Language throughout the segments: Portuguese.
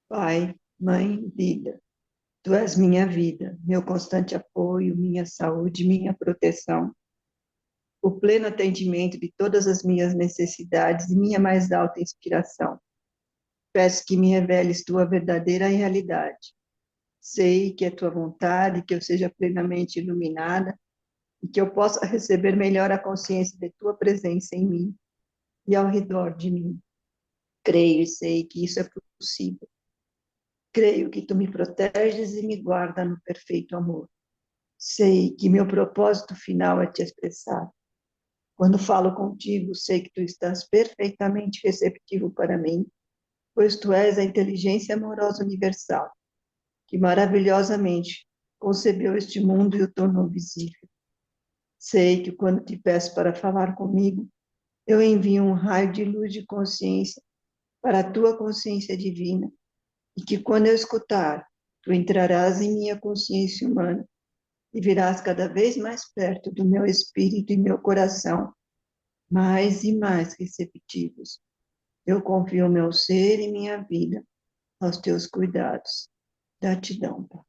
Pai, Mãe, vida, Tu és minha vida, meu constante apoio, minha saúde, minha proteção, o pleno atendimento de todas as minhas necessidades e minha mais alta inspiração. Peço que me reveles Tua verdadeira realidade. Sei que é Tua vontade, que eu seja plenamente iluminada e que eu possa receber melhor a consciência de Tua presença em mim e ao redor de mim. Creio e sei que isso é possível. Creio que Tu me proteges e me guarda no perfeito amor. Sei que meu propósito final é te expressar. Quando falo contigo, sei que tu estás perfeitamente receptivo para mim, pois tu és a inteligência amorosa universal, que maravilhosamente concebeu este mundo e o tornou visível. Sei que quando te peço para falar comigo, eu envio um raio de luz de consciência para a tua consciência divina, e que quando eu escutar, tu entrarás em minha consciência humana e virás cada vez mais perto do meu espírito e meu coração, mais e mais receptivos. Eu confio meu ser e minha vida aos teus cuidados. Gratidão, Pai.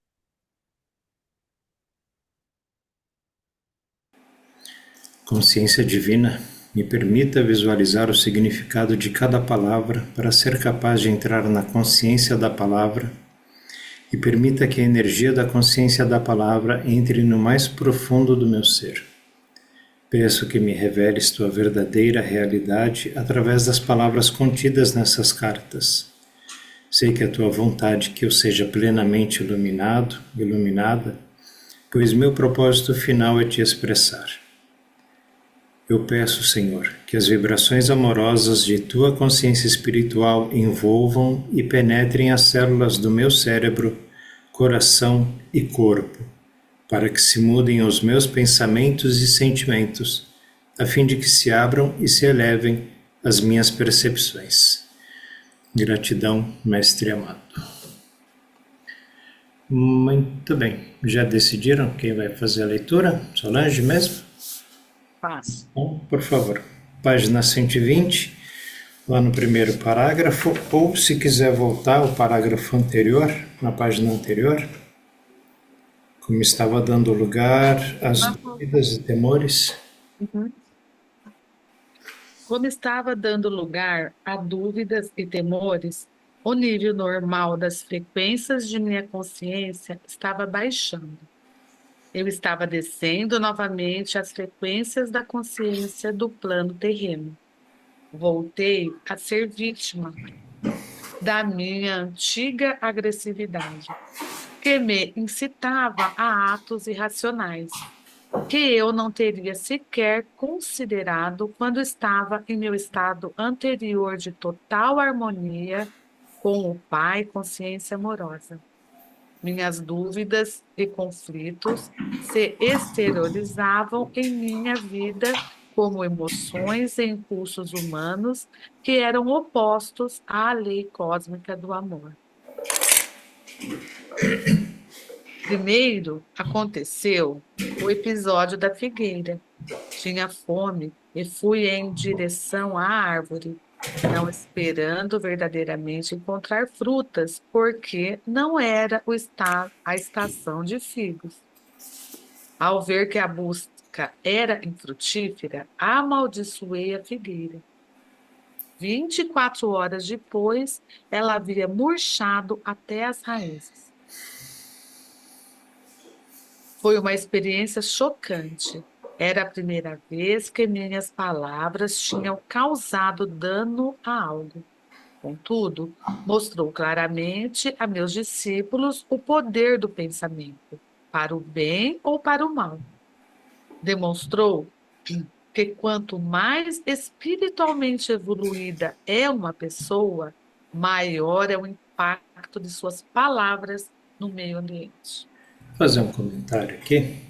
Consciência divina, me permita visualizar o significado de cada palavra para ser capaz de entrar na consciência da palavra e permita que a energia da consciência da palavra entre no mais profundo do meu ser. Peço que me reveles tua verdadeira realidade através das palavras contidas nessas cartas. Sei que é tua vontade que eu seja plenamente iluminado, iluminada, pois meu propósito final é te expressar. Eu peço, Senhor, que as vibrações amorosas de tua consciência espiritual envolvam e penetrem as células do meu cérebro, coração e corpo, para que se mudem os meus pensamentos e sentimentos, a fim de que se abram e se elevem as minhas percepções. Gratidão, Mestre amado. Muito bem. Já decidiram quem vai fazer a leitura? Solange mesmo? Faço. Bom, por favor. Página 120, lá no primeiro parágrafo, ou se quiser voltar ao parágrafo anterior, na página anterior, como estava dando lugar às dúvidas e temores. Uhum. Como estava dando lugar a dúvidas e temores, o nível normal das frequências de minha consciência estava baixando. Eu estava descendo novamente as frequências da consciência do plano terreno. Voltei a ser vítima da minha antiga agressividade, que me incitava a atos irracionais, que eu não teria sequer considerado quando estava em meu estado anterior de total harmonia com o Pai Consciência Amorosa. Minhas dúvidas e conflitos se exteriorizavam em minha vida como emoções e impulsos humanos que eram opostos à lei cósmica do amor. Primeiro aconteceu o episódio da figueira. Tinha fome e fui em direção à árvore, não esperando verdadeiramente encontrar frutas, porque não era a estação de figos. Ao ver que a busca era infrutífera, amaldiçoei a figueira. 24 horas depois, ela havia murchado até as raízes. Foi uma experiência chocante. Era a primeira vez que minhas palavras tinham causado dano a algo. Contudo, mostrou claramente a meus discípulos o poder do pensamento, para o bem ou para o mal. Demonstrou que quanto mais espiritualmente evoluída é uma pessoa, maior é o impacto de suas palavras no meio ambiente. Vou fazer um comentário aqui.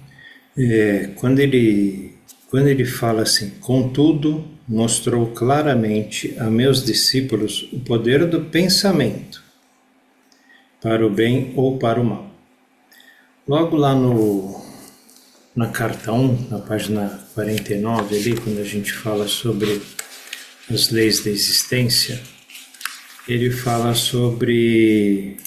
Quando ele fala assim, contudo, mostrou claramente a meus discípulos o poder do pensamento, para o bem ou para o mal. Logo lá na carta 1, na página 49, ali, quando a gente fala sobre as leis da existência, ele fala sobre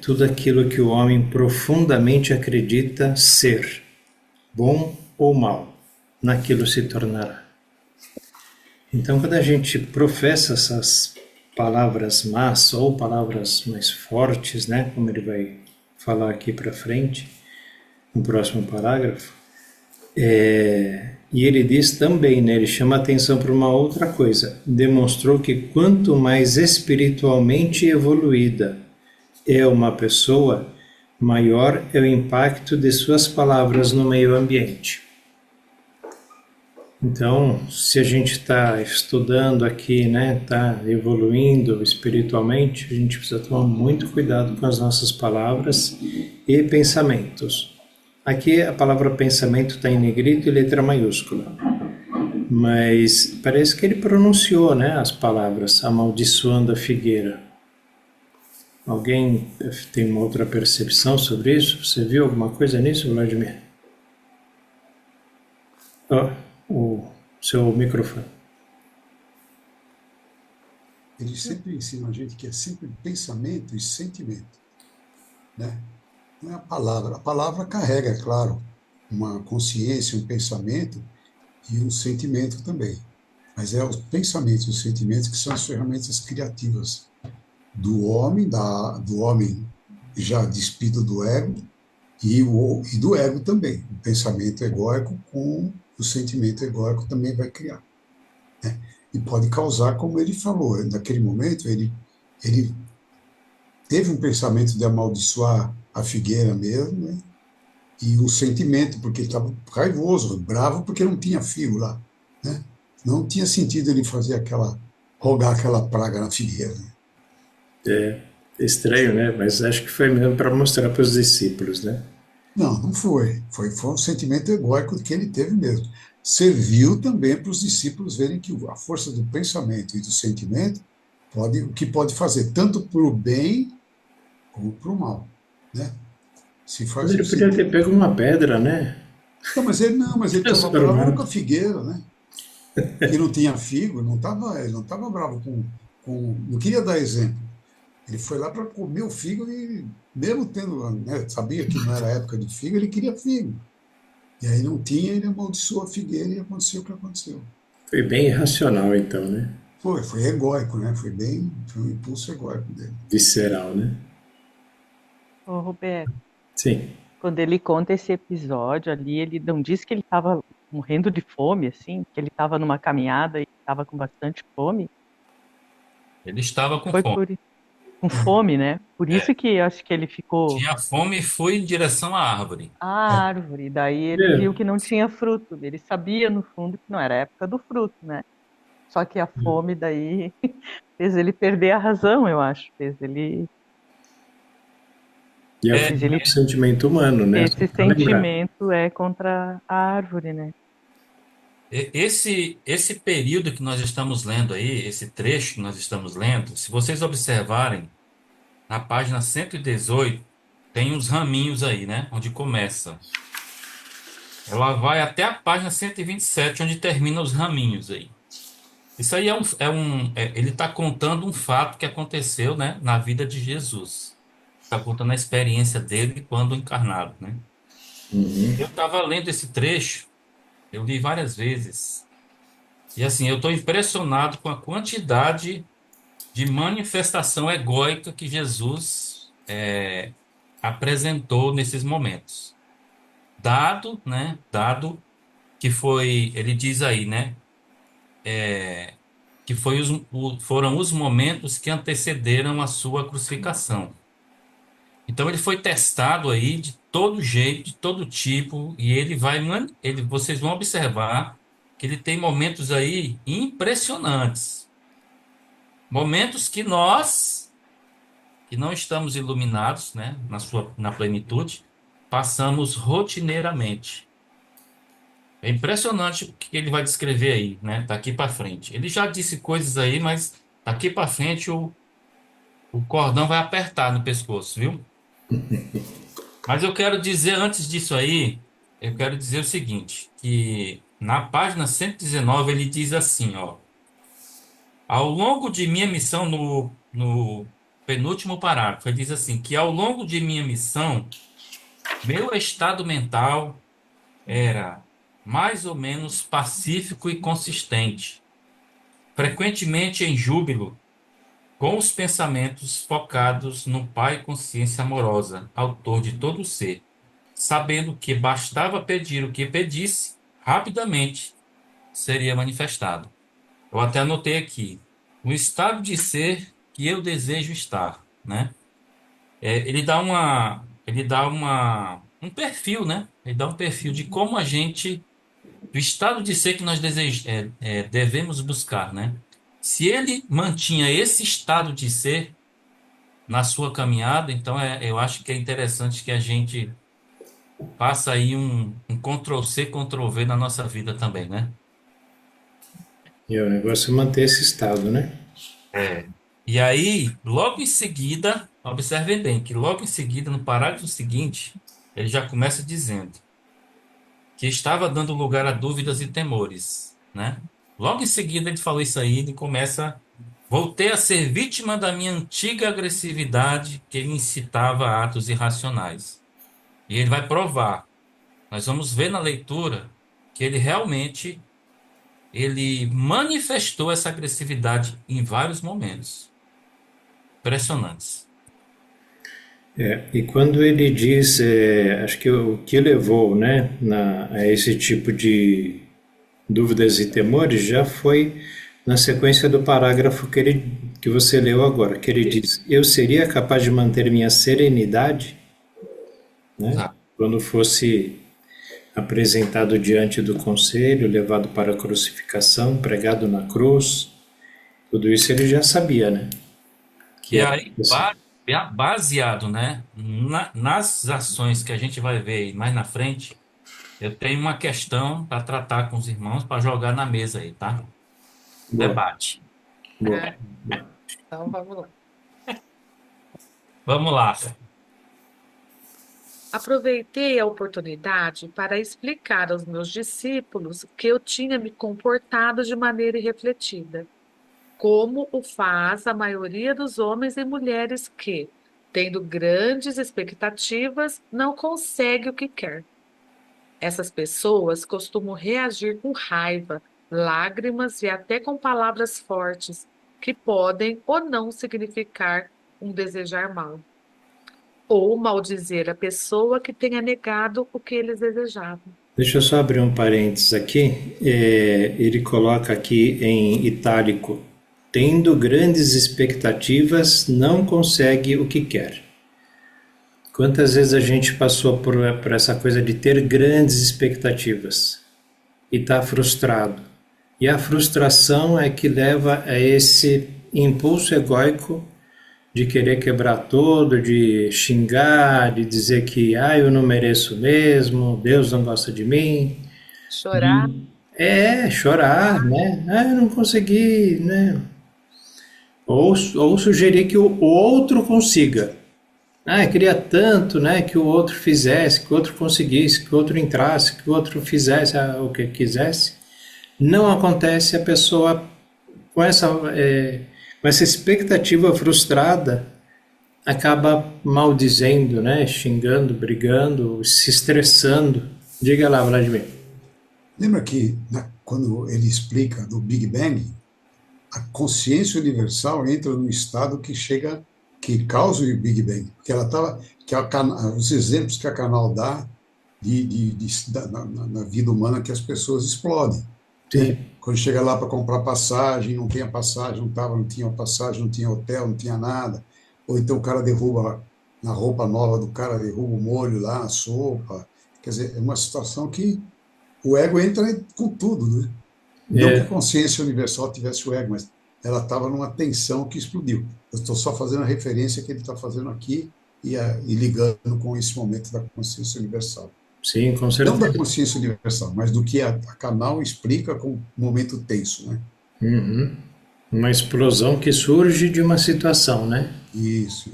tudo aquilo que o homem profundamente acredita ser, bom ou mal, naquilo se tornará. Então, quando a gente professa essas palavras más ou palavras mais fortes, né, como ele vai falar aqui para frente, no próximo parágrafo, e ele diz também, né, ele chama a atenção para uma outra coisa, demonstrou que quanto mais espiritualmente evoluída é uma pessoa, maior é o impacto de suas palavras no meio ambiente. Então, se a gente está estudando aqui, né, está evoluindo espiritualmente, a gente precisa tomar muito cuidado com as nossas palavras e pensamentos. Aqui a palavra pensamento está em negrito e letra maiúscula, mas parece que ele pronunciou, né, as palavras amaldiçoando a figueira. Alguém tem uma outra percepção sobre isso? Você viu alguma coisa nisso, Vladimir? O seu microfone. Ele sempre ensina a gente que é sempre pensamento e sentimento, né? Não é a palavra. A palavra carrega, é claro, uma consciência, um pensamento e um sentimento também. Mas é os pensamentos e os sentimentos que são as ferramentas criativas do homem, do homem já despido do ego, e do ego também. O pensamento egóico com o sentimento egóico também vai criar, né? E pode causar, como ele falou, naquele momento ele teve um pensamento de amaldiçoar a figueira mesmo, né? E o sentimento, porque ele estava raivoso, bravo, porque não tinha figo lá, né? Não tinha sentido ele fazer rogar aquela praga na figueira, né? É estranho, né? Mas acho que foi mesmo para mostrar para os discípulos, né? Não foi. Foi um sentimento egóico que ele teve mesmo. Serviu também para os discípulos verem que a força do pensamento e do sentimento o que pode fazer, tanto para o bem como para o mal, né? Se Mas faz ele podia ter pego uma pedra, né? Mas ele estava bravo com a figueira, né? Que não tinha figo, ele não estava bravo não queria dar exemplo. Ele foi lá para comer o figo e, mesmo tendo, né, sabia que não era época de figo, ele queria figo. E aí não tinha, ele amaldiçoou a figueira e aconteceu o que aconteceu. Foi bem irracional, então, né? Foi egóico, né? Foi um impulso egóico dele. Visceral, né? Ô, Roberto, Sim. quando ele conta esse episódio ali, ele não diz que ele estava morrendo de fome, assim, que ele estava numa caminhada e estava com bastante fome. Ele estava com Foi fome. com fome, né? Por É, isso que eu acho que ele ficou tinha fome e foi em direção à árvore. à árvore. Daí ele viu que não tinha fruto. Ele sabia, no fundo, que não era a época do fruto, né? Só que a fome daí fez ele perder a razão, eu acho. Fez ele. E é um sentimento humano, né? Esse sentimento é contra a árvore, né? Esse período que nós estamos lendo aí, esse trecho que nós estamos lendo, se vocês observarem, na página 118, tem uns raminhos aí, né? Onde começa. Ela vai até a página 127, onde termina os raminhos aí. Isso aí ele está contando um fato que aconteceu, né, na vida de Jesus. Está contando a experiência dele quando encarnado, né? Eu estava lendo esse trecho, eu li várias vezes. E assim, eu estou impressionado com a quantidade de manifestação egóica que Jesus apresentou nesses momentos. Dado que foi, ele diz aí, né, que foram os momentos que antecederam a sua crucificação. Então ele foi testado aí de todo jeito, de todo tipo, e vocês vão observar que ele tem momentos aí impressionantes. Momentos que nós, que não estamos iluminados, né, na plenitude, passamos rotineiramente. É impressionante o que ele vai descrever aí, né, daqui para frente. Ele já disse coisas aí, mas daqui para frente o cordão vai apertar no pescoço, viu? Mas eu quero dizer, antes disso aí, eu quero dizer o seguinte, que na página 119 ele diz assim, ó, Ao longo de minha missão, no penúltimo parágrafo, ele diz assim, que ao longo de minha missão, meu estado mental era mais ou menos pacífico e consistente, frequentemente em júbilo, com os pensamentos focados no Pai Consciência Amorosa, autor de todo o ser, sabendo que bastava pedir o que pedisse, rapidamente seria manifestado. Eu até anotei aqui, no estado de ser que eu desejo estar, né? Um perfil, né? Ele dá um perfil de como a gente, do estado de ser que nós devemos buscar, né? Se ele mantinha esse estado de ser na sua caminhada, então eu acho que é interessante que a gente faça aí um Ctrl+C, Ctrl+V na nossa vida também, né? E o negócio é manter esse estado, né? É. E aí, logo em seguida, observem bem que logo em seguida, no parágrafo seguinte, ele já começa dizendo que estava dando lugar a dúvidas e temores, né? Logo em seguida ele falou isso aí, ele começa, voltei a ser vítima da minha antiga agressividade que me incitava a atos irracionais. E ele vai provar. Nós vamos ver na leitura que ele realmente ele manifestou essa agressividade em vários momentos. Impressionantes. E quando ele diz, acho que o que levou, né, a esse tipo de dúvidas e temores já foi na sequência do parágrafo que você leu agora, que ele diz: eu seria capaz de manter minha serenidade, né, Exato. quando fosse apresentado diante do conselho, levado para a crucificação, pregado na cruz. Tudo isso ele já sabia, né? Que E era aí, assim. baseado, né, nas ações que a gente vai ver aí mais na frente, eu tenho uma questão para tratar com os irmãos, para jogar na mesa aí, tá? Boa, Debate. boa. Ah, então vamos lá. Vamos lá. Aproveitei a oportunidade para explicar aos meus discípulos que eu tinha me comportado de maneira irrefletida, como o faz a maioria dos homens e mulheres que, tendo grandes expectativas, não consegue o que quer. Essas pessoas costumam reagir com raiva, lágrimas e até com palavras fortes, que podem ou não significar um desejar mal, ou maldizer a pessoa que tenha negado o que eles desejavam. Deixa eu só abrir um parênteses aqui. Ele coloca aqui em itálico: tendo grandes expectativas, não consegue o que quer. Quantas vezes a gente passou por essa coisa de ter grandes expectativas e está frustrado? E a frustração é que leva a esse impulso egóico de querer quebrar tudo, de xingar, de dizer que eu não mereço mesmo, Deus não gosta de mim. Chorar, Chorar, né? Eu não consegui, né? Ou sugerir que o outro consiga. Eu queria tanto, né, que o outro fizesse, que o outro conseguisse, que o outro entrasse, que o outro fizesse o que quisesse. Não acontece, a pessoa com essa expectativa frustrada acaba maldizendo, né, xingando, brigando, se estressando. Diga lá, Vladimir. Lembra que quando ele explica do Big Bang, a consciência universal entra num estado que causa o Big Bang, porque ela estava, os exemplos que a Canal dá na vida humana que as pessoas explodem, né? Quando chega lá para comprar passagem, não tem a passagem, não tinha passagem, não tinha hotel, não tinha nada, ou então o cara derruba na roupa nova do cara, derruba o molho lá, a sopa, quer dizer, é uma situação que o ego entra com tudo, né? Não que a consciência universal tivesse o ego, mas ela estava numa tensão que explodiu. Eu estou só fazendo a referência que ele está fazendo aqui e ligando com esse momento da consciência universal. Sim, com Não certeza. da consciência universal, mas do que a Canal explica com um momento tenso, né? Uhum. Uma explosão que surge de uma situação, né? Isso.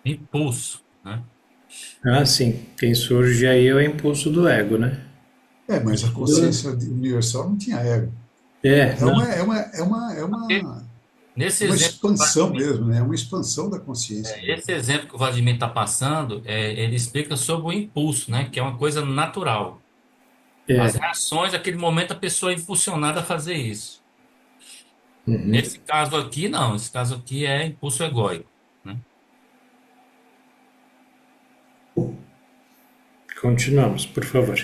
Impulso, né? Sim. Quem surge aí é o impulso do ego, né? Mas a consciência universal não tinha ego. Não. É uma Nesse É uma exemplo, expansão mesmo, né? É uma expansão da consciência mesmo. esse exemplo que o Vladimir está passando, ele explica sobre o impulso, né? Que é uma coisa natural. As É. reações, naquele momento, a pessoa é impulsionada a fazer isso. Uhum. Nesse caso aqui, não. Esse caso aqui é impulso egóico, né? Continuamos, por favor.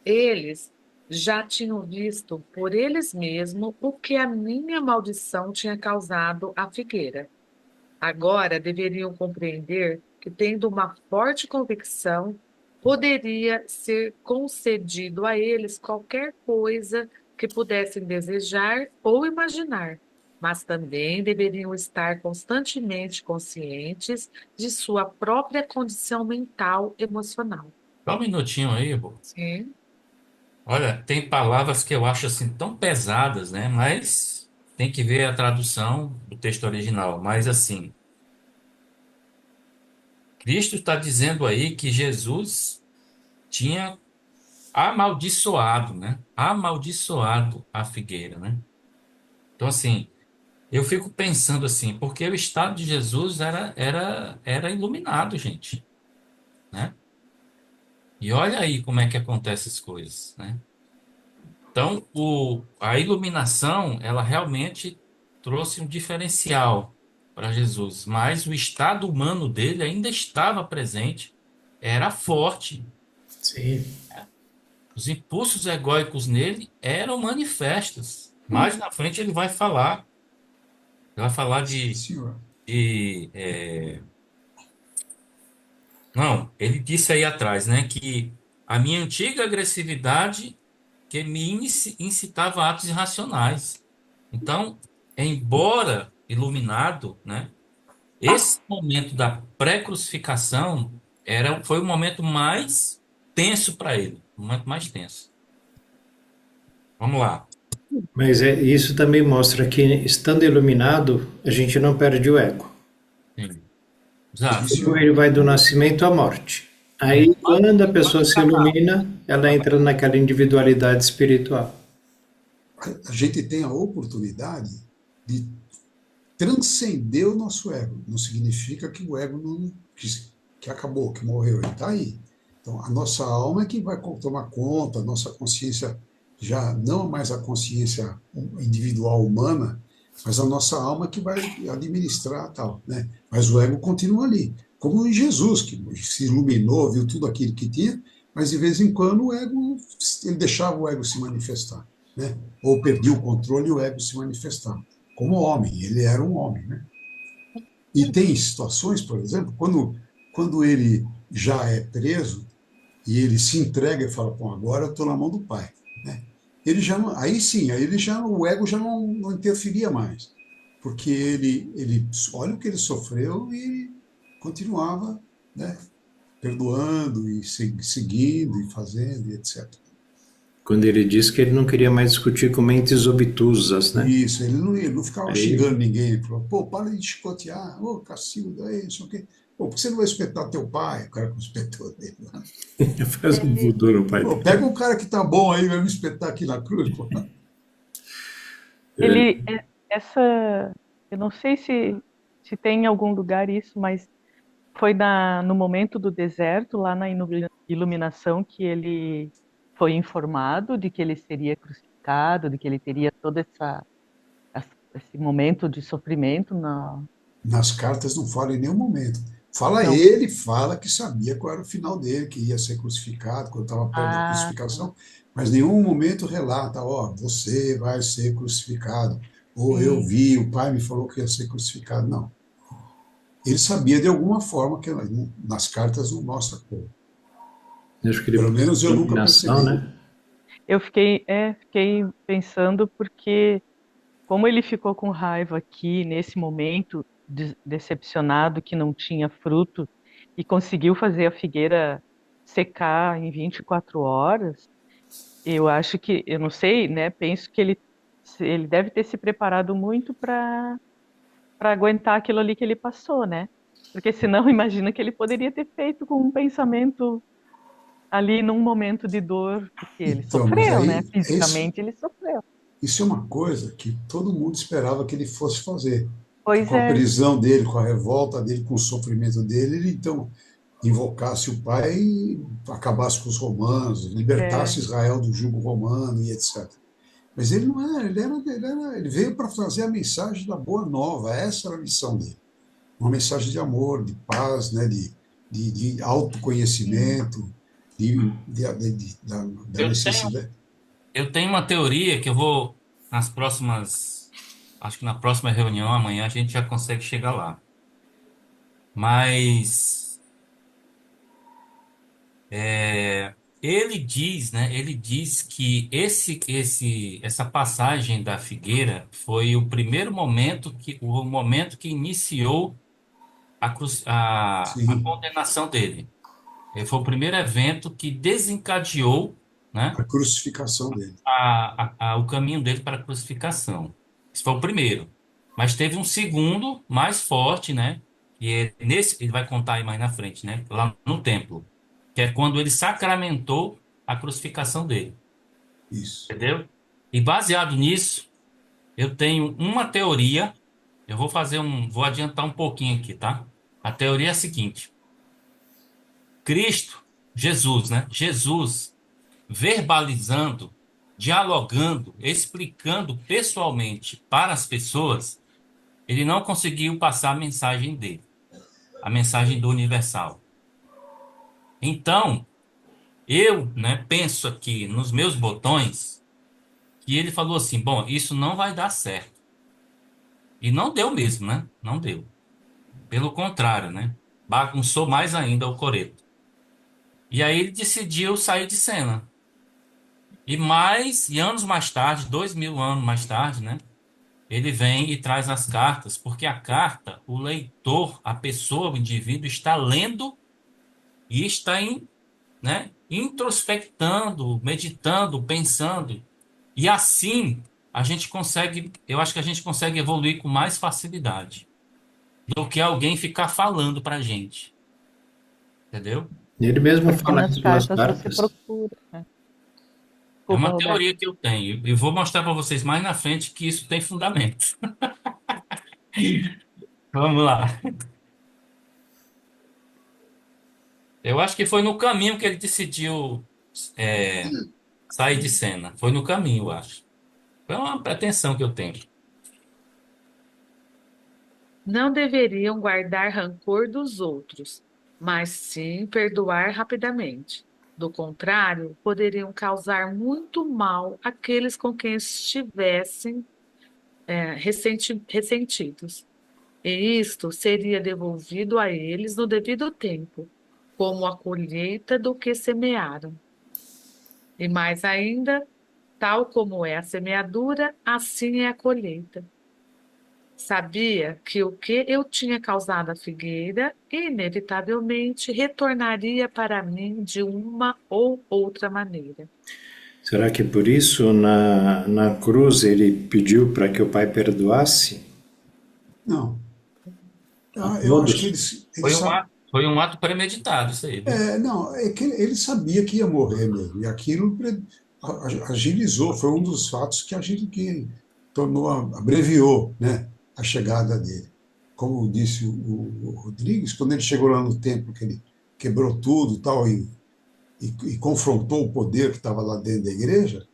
Eles já tinham visto por eles mesmos o que a minha maldição tinha causado à figueira. Agora deveriam compreender que, tendo uma forte convicção, poderia ser concedido a eles qualquer coisa que pudessem desejar ou imaginar, mas também deveriam estar constantemente conscientes de sua própria condição mental emocional. Só um minutinho aí, Ivo. Sim. Olha, tem palavras que eu acho assim tão pesadas, né? Mas tem que ver a tradução do texto original. Mas assim, Cristo está dizendo aí que Jesus tinha amaldiçoado, né? Amaldiçoado a figueira, né? Então, assim, eu fico pensando assim, porque o estado de Jesus era iluminado, gente, né? E olha aí como é que acontecem as coisas, né? Então, a iluminação, ela realmente trouxe um diferencial para Jesus, mas o estado humano dele ainda estava presente, era forte. Sim. Os impulsos egóicos nele eram manifestos. Mais na frente ele vai falar Sim, senhor. de, não, ele disse aí atrás, né, que a minha antiga agressividade que me incitava a atos irracionais. Então, embora iluminado, né, esse momento da pré-crucificação foi o momento mais tenso para ele, o momento mais tenso. Vamos lá. Mas isso também mostra que, estando iluminado, a gente não perde o ego. Sim. Sim, Exato. Ele senhor. vai do nascimento à morte. É, Aí, quando a enquanto pessoa se estava ilumina, ela entra naquela individualidade espiritual. A gente tem a oportunidade de transcender o nosso ego. Não significa que o ego não, que acabou, que morreu, ele está aí. Então, a nossa alma é que vai tomar conta, a nossa consciência já não mais a consciência individual humana, mas a nossa alma que vai administrar tal, né? Mas o ego continua ali, como em Jesus, que se iluminou, viu tudo aquilo que tinha, mas de vez em quando o ego, ele deixava o ego se manifestar, né? Ou perdia o controle e o ego se manifestava como homem, ele era um homem, né? E tem situações, por exemplo, quando ele já é preso e ele se entrega e fala, bom, agora eu estou na mão do pai, né? Ele já não, aí sim, aí ele já o ego já não interferia mais, porque ele olha o que ele sofreu e continuava, né? Perdoando e seguindo e fazendo e etc. Quando ele diz que ele não queria mais discutir com mentes obtusas, né? Isso, ele não ficava Aí, xingando ninguém. Ele falou, pô, para de chicotear, ô, cacilda, aí, não sei o quê. Pô, por que você não vai espetar teu pai? O cara que espetou dele lá. faz um Ele, voodoo no pai Pô, dele. pega um cara que tá bom aí, vai me espetar aqui na cruz, pô. ele, essa, eu não sei se tem em algum lugar isso, mas foi no momento do deserto, lá na iluminação, que ele foi informado de que ele seria crucificado, de que ele teria todo esse momento de sofrimento. Nas cartas não fala em nenhum momento. Fala Não. ele, fala que sabia qual era o final dele, que ia ser crucificado, quando estava perto da Ah, crucificação, mas nenhum momento relata, ó, você vai ser crucificado, ou eu sim. vi, o pai me falou que ia ser crucificado. Não. Ele sabia de alguma forma, que nas cartas não mostra como. Acho que ele Pelo busca menos eu nunca iluminação, percebi. né? Eu fiquei pensando porque como ele ficou com raiva aqui nesse momento, decepcionado que não tinha fruto e conseguiu fazer a figueira secar em 24 horas, eu acho que, eu não sei, né? Penso que ele deve ter se preparado muito para aguentar aquilo ali que ele passou, né? Porque senão, imagina que ele poderia ter feito com um pensamento ali num momento de dor, porque ele Então, mas sofreu, né? aí é isso. Fisicamente ele sofreu. isso é uma coisa que todo mundo esperava que ele fosse fazer. Que Pois com a é, prisão dele, com a revolta dele, com o sofrimento dele, ele então invocasse o Pai e acabasse com os romanos, é, libertasse Israel do jugo romano e etc. Mas ele não era, ele veio para trazer a mensagem da boa nova, essa era a missão dele. Uma mensagem de amor, de paz, né, de autoconhecimento, da Eu tenho, necessidade. eu tenho uma teoria que eu vou, acho que na próxima reunião, amanhã, a gente já consegue chegar lá. Mas ele diz, né? Ele diz que essa passagem da figueira foi o primeiro momento que iniciou a Sim, condenação dele. Foi o primeiro evento que desencadeou, né, a crucificação dele. o caminho dele para a crucificação. Esse foi o primeiro. Mas teve um segundo, mais forte, né? E é nesse, ele vai contar aí mais na frente, né? Lá no templo. Que é quando ele sacramentou a crucificação dele. Isso. Entendeu? E baseado nisso, eu tenho uma teoria. Vou adiantar um pouquinho aqui, tá? A teoria é a seguinte: Cristo, Jesus, né? Jesus verbalizando, dialogando, explicando pessoalmente para as pessoas, ele não conseguiu passar a mensagem dele, a mensagem do universal. Então, eu, né, penso aqui nos meus botões que ele falou assim: bom, isso não vai dar certo. E não deu mesmo, né? Não deu. Pelo contrário, né? Bagunçou mais ainda o coreto. E aí ele decidiu sair de cena. E anos mais tarde, 2000 anos mais tarde, né? Ele vem e traz as cartas, porque a carta, o leitor, a pessoa, o indivíduo está lendo e está né, introspectando, meditando, pensando. E assim eu acho que a gente consegue evoluir com mais facilidade do que alguém ficar falando para a gente, entendeu? E ele mesmo porque fala nas em suas cartas você cartas. procura, né? É Desculpa, uma Roberto. teoria que eu tenho e vou mostrar para vocês mais na frente que isso tem fundamento. Vamos lá. Eu acho que foi no caminho que ele decidiu é, sair de cena. Foi no caminho, eu acho. Foi uma pretensão que eu tenho. Não deveriam guardar rancor dos outros, mas sim perdoar rapidamente. Do contrário, poderiam causar muito mal àqueles com quem estivessem ressentidos. E isto seria devolvido a eles no devido tempo, como a colheita do que semearam. E mais ainda, tal como é a semeadura, assim é a colheita. Sabia que o que eu tinha causado à figueira inevitavelmente retornaria para mim de uma ou outra maneira. Será que por isso na cruz ele pediu para que o Pai perdoasse Não. a Eu acho que todos? ele sabe. Foi um ato premeditado, isso aí, viu? Não, é que ele sabia que ia morrer mesmo. E aquilo agilizou, foi um dos fatos que tornou, abreviou, né, a chegada dele. Como disse o Rodrigues, quando ele chegou lá no templo, que ele quebrou tudo tal, e confrontou o poder que estava lá dentro da igreja,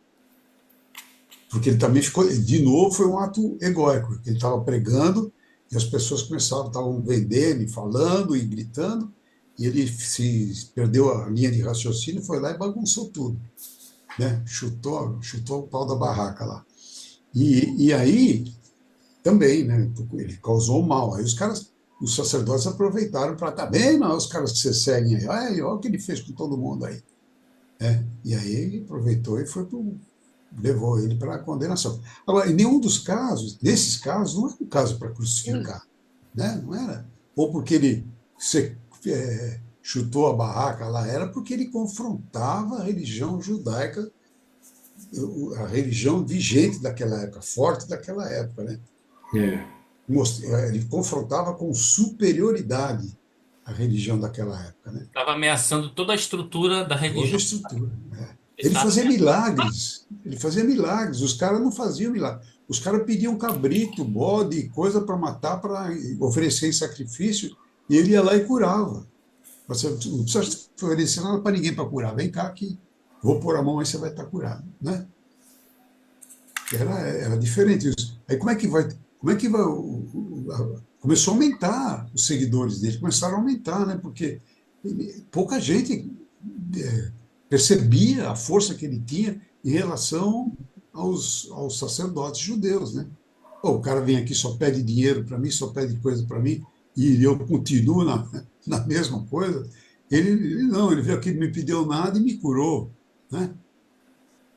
porque ele também ficou, de novo, foi um ato egóico, ele estava pregando e as pessoas estavam vendendo e falando e gritando, e ele se perdeu a linha de raciocínio, foi lá e bagunçou tudo, né? Chutou o pau da barraca lá. E aí também, né? Ele causou mal. Aí os sacerdotes aproveitaram para tá bem, não, os caras que você segue aí, olha o que ele fez com todo mundo aí, né? E aí ele aproveitou e levou ele para a condenação. Agora, em nenhum dos casos, nesses casos, não era um caso para crucificar, né? Não era. Ou porque ele chutou a barraca lá, era porque ele confrontava a religião judaica, a religião vigente daquela época, forte daquela época, né? É. Ele confrontava com superioridade a religião daquela época, né? Estava ameaçando toda a estrutura da Toda a religião. estrutura, né? Ele Está fazia certo. milagres, ele fazia milagres. Os caras não faziam milagres. Os caras pediam cabrito, bode, coisa para matar, para oferecer em sacrifício, e ele ia lá e curava. Você não precisa oferecer nada para ninguém para curar. Vem cá que vou pôr a mão aí você vai estar curado, né? Era diferente isso. Aí como é que vai, começou a aumentar os seguidores dele, começaram a aumentar, né? Porque pouca gente percebia a força que ele tinha em relação aos sacerdotes judeus, né? Pô, o cara vem aqui só pede dinheiro para mim, só pede coisa para mim, e eu continuo na mesma coisa. Ele não, ele veio aqui, não me pediu nada e me curou, né?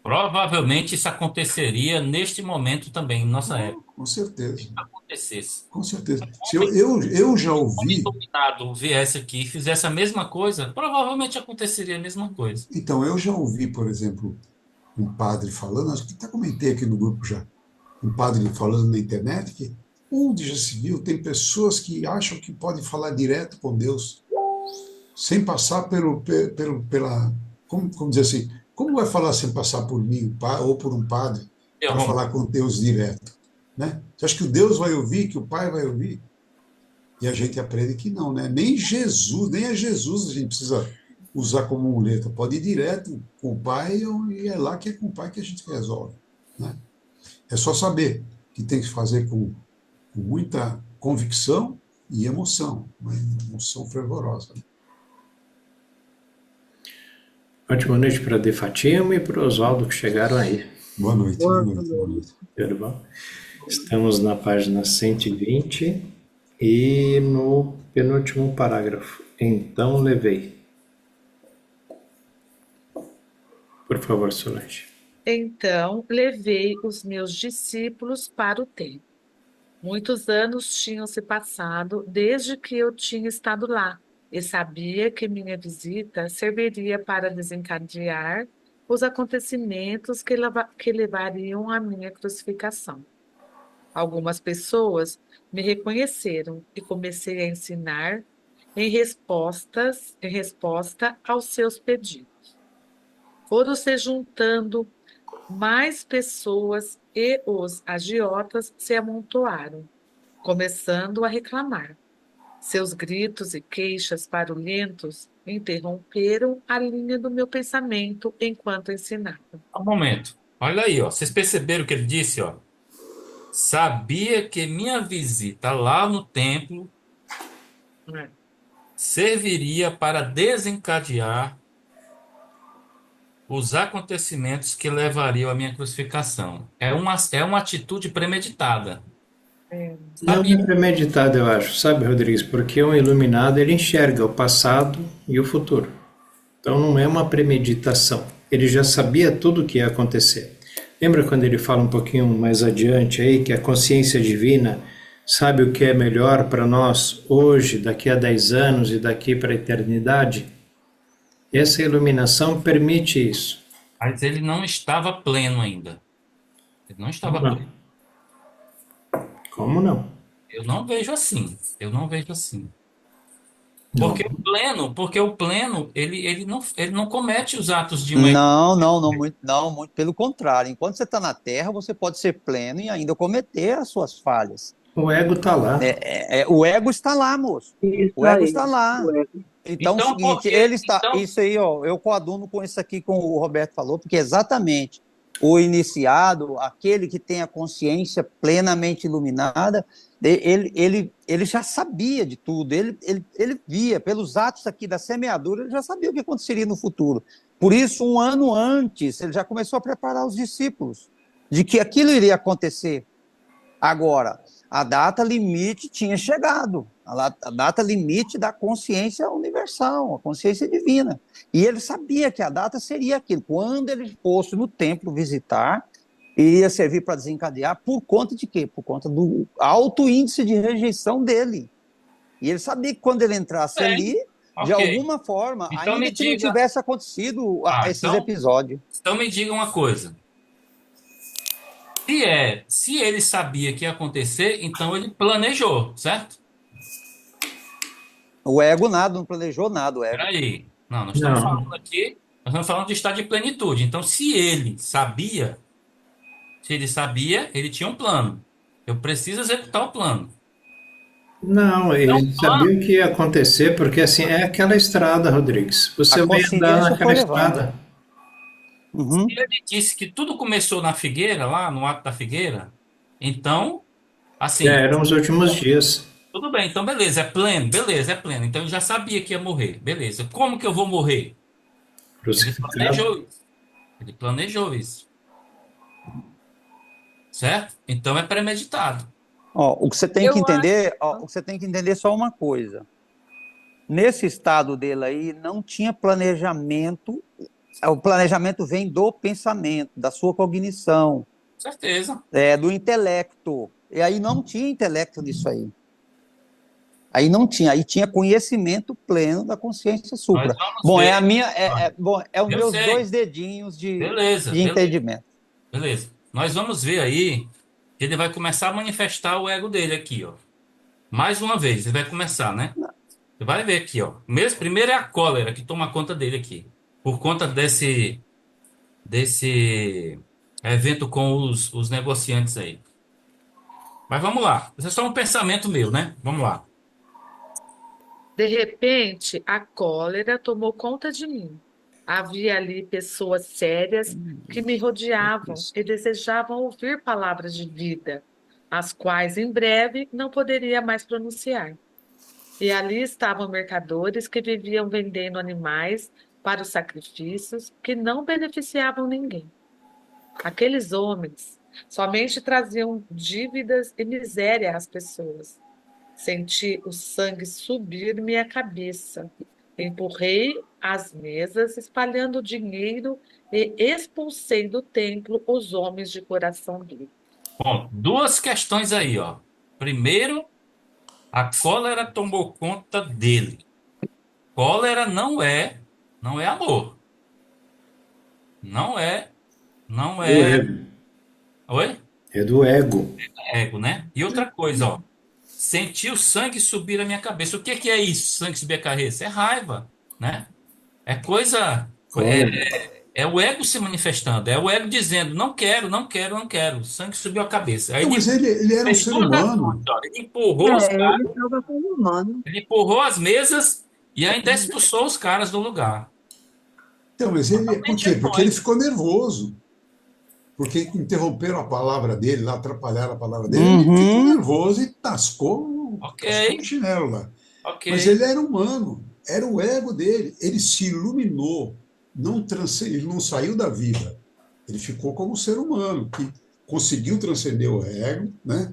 Provavelmente isso aconteceria neste momento também, em nossa Oh, época. com Se certeza, isso acontecesse. com certeza. Se Homem, eu já homem ouvi, iluminado viesse aqui e fizesse a mesma coisa, provavelmente aconteceria a mesma coisa. então, eu já ouvi, por exemplo, um padre falando, acho que até comentei aqui no grupo já, um padre falando na internet que onde já se viu, tem pessoas que acham que podem falar direto com Deus, sem passar pela. Como dizer assim? Como vai falar sem passar por mim, ou por um padre, para Interrompe. falar com Deus direto? Né? Você acha que o Deus vai ouvir, que o Pai vai ouvir? E a gente aprende que não, né? Nem Jesus, nem a Jesus a gente precisa usar como muleta. Pode ir direto com o Pai e é lá que é com o Pai que a gente resolve. Né? É só saber que tem que fazer com muita convicção e emoção, uma emoção fervorosa. Ótima noite para a De Fatima e para o Oswaldo que chegaram aí. Boa noite, boa Boa noite, boa noite. noite. Tudo bom? Estamos na página 120 e no penúltimo parágrafo. Então levei. Por favor, Solange. Então levei os meus discípulos para o templo. Muitos anos tinham se passado desde que eu tinha estado lá, e sabia que minha visita serviria para desencadear os acontecimentos que levariam à minha crucificação. Algumas pessoas me reconheceram e comecei a ensinar em resposta aos seus pedidos. Foram se juntando mais pessoas e os agiotas se amontoaram, começando a reclamar. Seus gritos e queixas barulhentos interromperam a linha do meu pensamento enquanto ensinava. Um momento. Olha aí, ó. Vocês perceberam o que ele disse, ó? Sabia que minha visita lá no templo É. serviria para desencadear os acontecimentos que levariam à minha crucificação. É uma atitude premeditada. É. Não Sabia. é premeditado, eu acho, sabe, Rodrigues? Porque um iluminado ele enxerga o passado e o futuro. Então não é uma premeditação. Ele já sabia tudo o que ia acontecer. Lembra quando ele fala um pouquinho mais adiante aí que a consciência divina sabe o que é melhor para nós hoje, daqui a 10 anos e daqui para a eternidade? Essa iluminação permite isso. Mas ele não estava pleno ainda. Ele não Como estava pleno. não? Como não? Eu não vejo assim. Eu não vejo assim. Não. Porque o pleno, ele não comete os atos de uma. Não, não, não, muito, não, muito pelo contrário. Enquanto você está na Terra, você pode ser pleno e ainda cometer as suas falhas. O ego está lá. O ego está lá, moço. Isso O ego aí, está lá. o ego. Então, é o Então, por seguinte, quê? ele está. Então, Isso aí, ó, eu coaduno com isso aqui, com o Roberto falou, porque exatamente o iniciado, aquele que tem a consciência plenamente iluminada, ele já sabia de tudo, ele via, pelos atos aqui da semeadura, ele já sabia o que aconteceria no futuro. Por isso, um ano antes, ele já começou a preparar os discípulos de que aquilo iria acontecer. Agora, a data limite tinha chegado, a data limite da consciência universal, a consciência divina. E ele sabia que a data seria aquilo. Quando ele fosse no templo visitar, iria servir para desencadear por conta de quê? Por conta do alto índice de rejeição dele. E ele sabia que quando ele entrasse ali, de ok. alguma forma, Então me ainda que não diga. tivesse acontecido esses Então, episódios. então me diga uma coisa. Se ele sabia que ia acontecer, então ele planejou, certo? O ego nada, não planejou nada, o ego. Peraí. Não, nós estamos Não. falando aqui Nós estamos falando de estado de plenitude. Então, se ele sabia, ele tinha um plano. Eu preciso executar o plano. Não, Então, ele o plano, sabia o que ia acontecer, porque assim, é aquela estrada, Rodrigues. A Você vai andar consciência naquela foi levando. estrada. Uhum. ele disse que tudo começou na figueira, lá no ato da figueira. Então, Já assim, eram os últimos dias. tudo bem. Então, beleza, é pleno. Beleza, é pleno. Então, ele já sabia que ia morrer. Beleza. Como que eu vou morrer? Ele Crucificado. planejou isso. Ele planejou isso. Certo? Então, é premeditado. Ó, o que você tem que Eu acho. entender, ó, o que você tem que entender é só uma coisa. Nesse estado dele aí, não tinha planejamento. O planejamento vem do pensamento, da sua cognição, Certeza. do intelecto. E aí não tinha intelecto nisso aí. Aí não tinha, aí tinha conhecimento pleno da consciência Nós supra. vamos Bom, é ver. a minha, bom, é os Eu meus sei. 2 dedinhos Beleza, de beleza, entendimento. beleza. Nós vamos ver aí que ele vai começar a manifestar o ego dele aqui, ó. Mais uma vez, ele vai começar, né? Você vai ver aqui, ó. Primeiro é a cólera que toma conta dele aqui. Por conta desse evento com os negociantes aí. Mas vamos lá. Isso é só um pensamento meu, né? Vamos lá. De repente, a cólera tomou conta de mim. Havia ali pessoas sérias que me rodeavam e desejavam ouvir palavras de vida, as quais em breve não poderia mais pronunciar. E ali estavam mercadores que viviam vendendo animais para os sacrifícios que não beneficiavam ninguém. Aqueles homens somente traziam dívidas e miséria às pessoas. Senti o sangue subir minha cabeça. Empurrei as mesas, espalhando dinheiro e expulsei do templo os homens de coração duro. Bom, duas questões aí, ó. Primeiro, a cólera tomou conta dele. Cólera não é amor. Não é, não Do é. ego. Oi? É do ego. Ego, né? E outra coisa, ó. Senti o sangue subir a minha cabeça. O que que é isso? Sangue subir a cabeça? É raiva, né? É coisa. Cólera. É o ego se manifestando. É o ego dizendo: não quero, não quero, não quero. O sangue subiu a cabeça. Aí Não, mas ele ele era um fez ser duas ações, humano. ó. Ele empurrou os É, caras, ele estava como humano. ele empurrou as mesas e ainda expulsou os caras do lugar. Então, mas por Totalmente quê? Porque ele egoísta. ficou nervoso. Porque interromperam a palavra dele lá, atrapalharam a palavra dele, ele ficou Uhum. nervoso e tascou, Ok, tascou o chinelo lá. ok. Mas ele era humano, era o ego dele. Ele se iluminou, ele não saiu da vida. Ele ficou como ser humano, que conseguiu transcender o ego, né?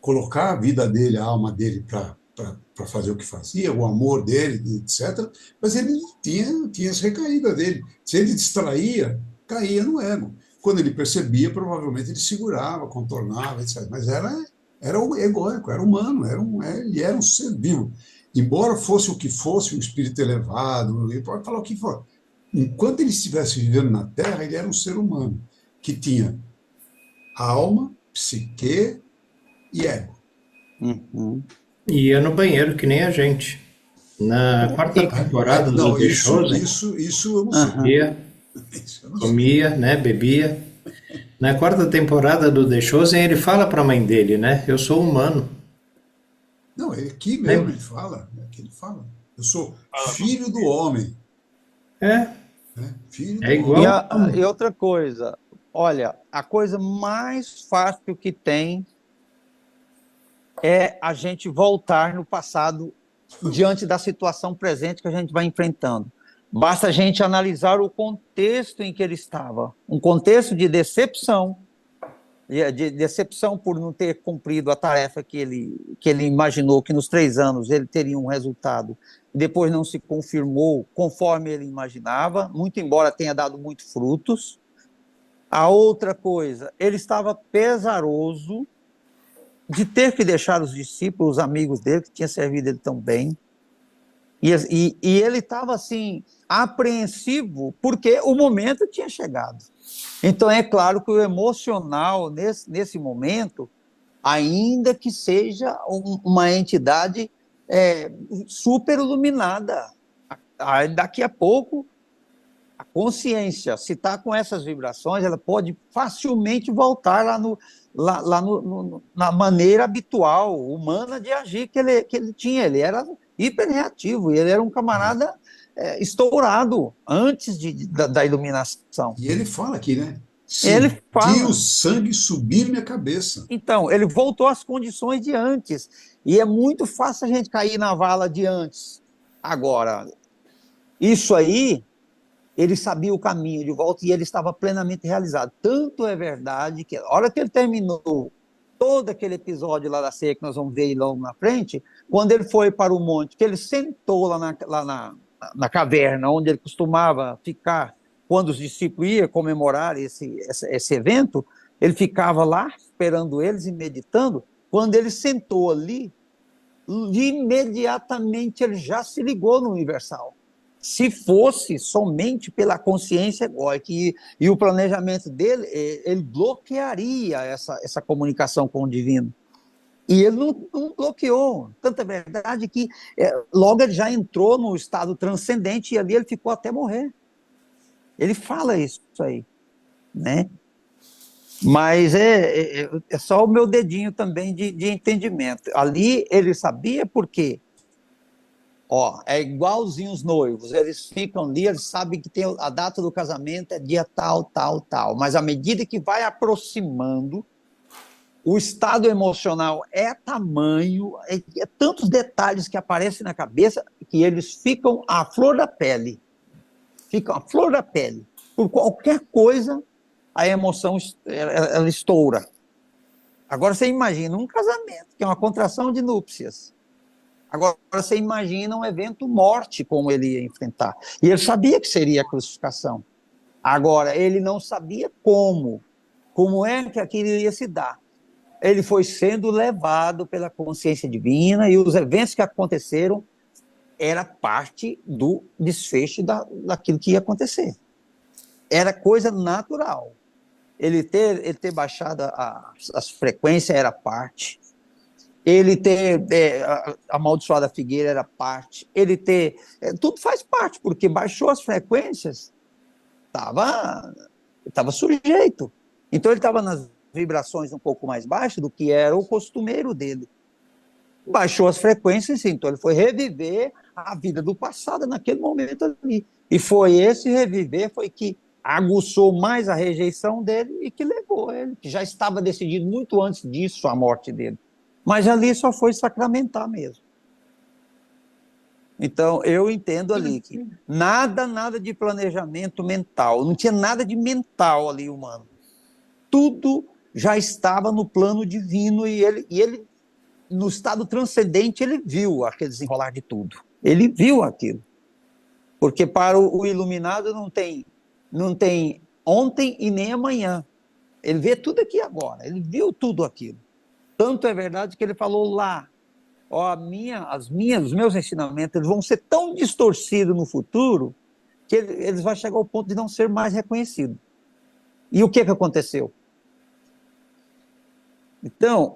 Colocar a vida dele, a alma dele para fazer o que fazia, o amor dele, etc. Mas ele tinha as recaídas dele. Se ele distraía, caía no ego. Quando ele percebia, provavelmente ele segurava, contornava, etc. Mas era o egóico, era humano, ele era um ser vivo. Embora fosse o que fosse, um espírito elevado, ele pode falar o que for. Enquanto ele estivesse vivendo na Terra, ele era um ser humano, que tinha alma, psique e ego. Uhum. E ia no banheiro, que nem a gente. Na quarta temporada do Não, The Chosen, isso eu não sei. Aham. ia, Isso eu não sei. comia, né, bebia. Na quarta temporada do The Chosen, ele fala para a mãe dele, né? Eu sou humano. Não, é aqui mesmo Lembra? ele fala, é aqui ele fala. Eu sou filho do homem, É, né? Filho é do igual. homem. E outra coisa, olha, a coisa mais fácil que tem é a gente voltar no passado diante da situação presente que a gente vai enfrentando. Basta a gente analisar o contexto em que ele estava, um contexto de decepção, de decepção por não ter cumprido a tarefa que ele imaginou que nos 3 anos ele teria um resultado, depois não se confirmou conforme ele imaginava, muito embora tenha dado muitos frutos. A outra coisa, ele estava pesaroso de ter que deixar os discípulos, os amigos dele, que tinha servido ele tão bem, e ele estava assim, apreensivo, porque o momento tinha chegado. Então, é claro que o emocional, nesse momento, ainda que seja uma entidade super iluminada, daqui a pouco A consciência, se está com essas vibrações, ela pode facilmente voltar na maneira habitual, humana de agir que ele tinha. Ele era hiperreativo, e ele era um camarada estourado antes da iluminação. E ele fala aqui, né? Ele Senti o fala. sangue subir minha cabeça. Então, ele voltou às condições de antes. E é muito fácil a gente cair na vala de antes. Agora, isso aí, ele sabia o caminho de volta e ele estava plenamente realizado. Tanto é verdade que, a hora que ele terminou todo aquele episódio lá da ceia, que nós vamos ver logo na frente, quando ele foi para o monte, que ele sentou lá na caverna, onde ele costumava ficar, quando os discípulos iam comemorar esse evento, ele ficava lá esperando eles e meditando. Quando ele sentou ali, imediatamente ele já se ligou no universal. Se fosse somente pela consciência egóica e o planejamento dele, ele bloquearia essa comunicação com o divino. E ele não bloqueou. Tanto é verdade que logo ele já entrou no estado transcendente e ali ele ficou até morrer. Ele fala isso aí, né? Mas é só o meu dedinho também de entendimento. Ali ele sabia por quê. Ó, é igualzinho os noivos, eles ficam ali, eles sabem que tem a data do casamento é dia tal, tal, tal, mas à medida que vai aproximando, o estado emocional é tamanho, é tantos detalhes que aparecem na cabeça que eles ficam à flor da pele. Ficam à flor da pele. Por qualquer coisa, a emoção ela estoura. Agora você imagina um casamento, que é uma contração de núpcias. Agora você imagina um evento morte, como ele ia enfrentar. E ele sabia que seria a crucificação. Agora, ele não sabia como é que aquilo ia se dar. Ele foi sendo levado pela consciência divina e os eventos que aconteceram era parte do desfecho daquilo que ia acontecer. Era coisa natural. Ele ter baixado as frequências era parte. Ele ter amaldiçoado a figueira era parte. Ele ter... tudo faz parte, porque baixou as frequências, estava sujeito. Então ele estava nas vibrações um pouco mais baixas do que era o costumeiro dele. Baixou as frequências, então ele foi reviver a vida do passado naquele momento ali. E foi esse reviver foi que aguçou mais a rejeição dele e que levou ele, que já estava decidido muito antes disso, a morte dele. Mas ali só foi sacramentar mesmo. Então, eu entendo ali que nada de planejamento mental, não tinha nada de mental ali humano. Tudo já estava no plano divino e ele no estado transcendente, ele viu aquele desenrolar de tudo. Ele viu aquilo. Porque para o iluminado não tem ontem e nem amanhã. Ele vê tudo aqui agora, ele viu tudo aquilo. Tanto é verdade que ele falou lá, ó, os meus ensinamentos eles vão ser tão distorcidos no futuro que eles vão chegar ao ponto de não ser mais reconhecidos. E o que aconteceu? Então,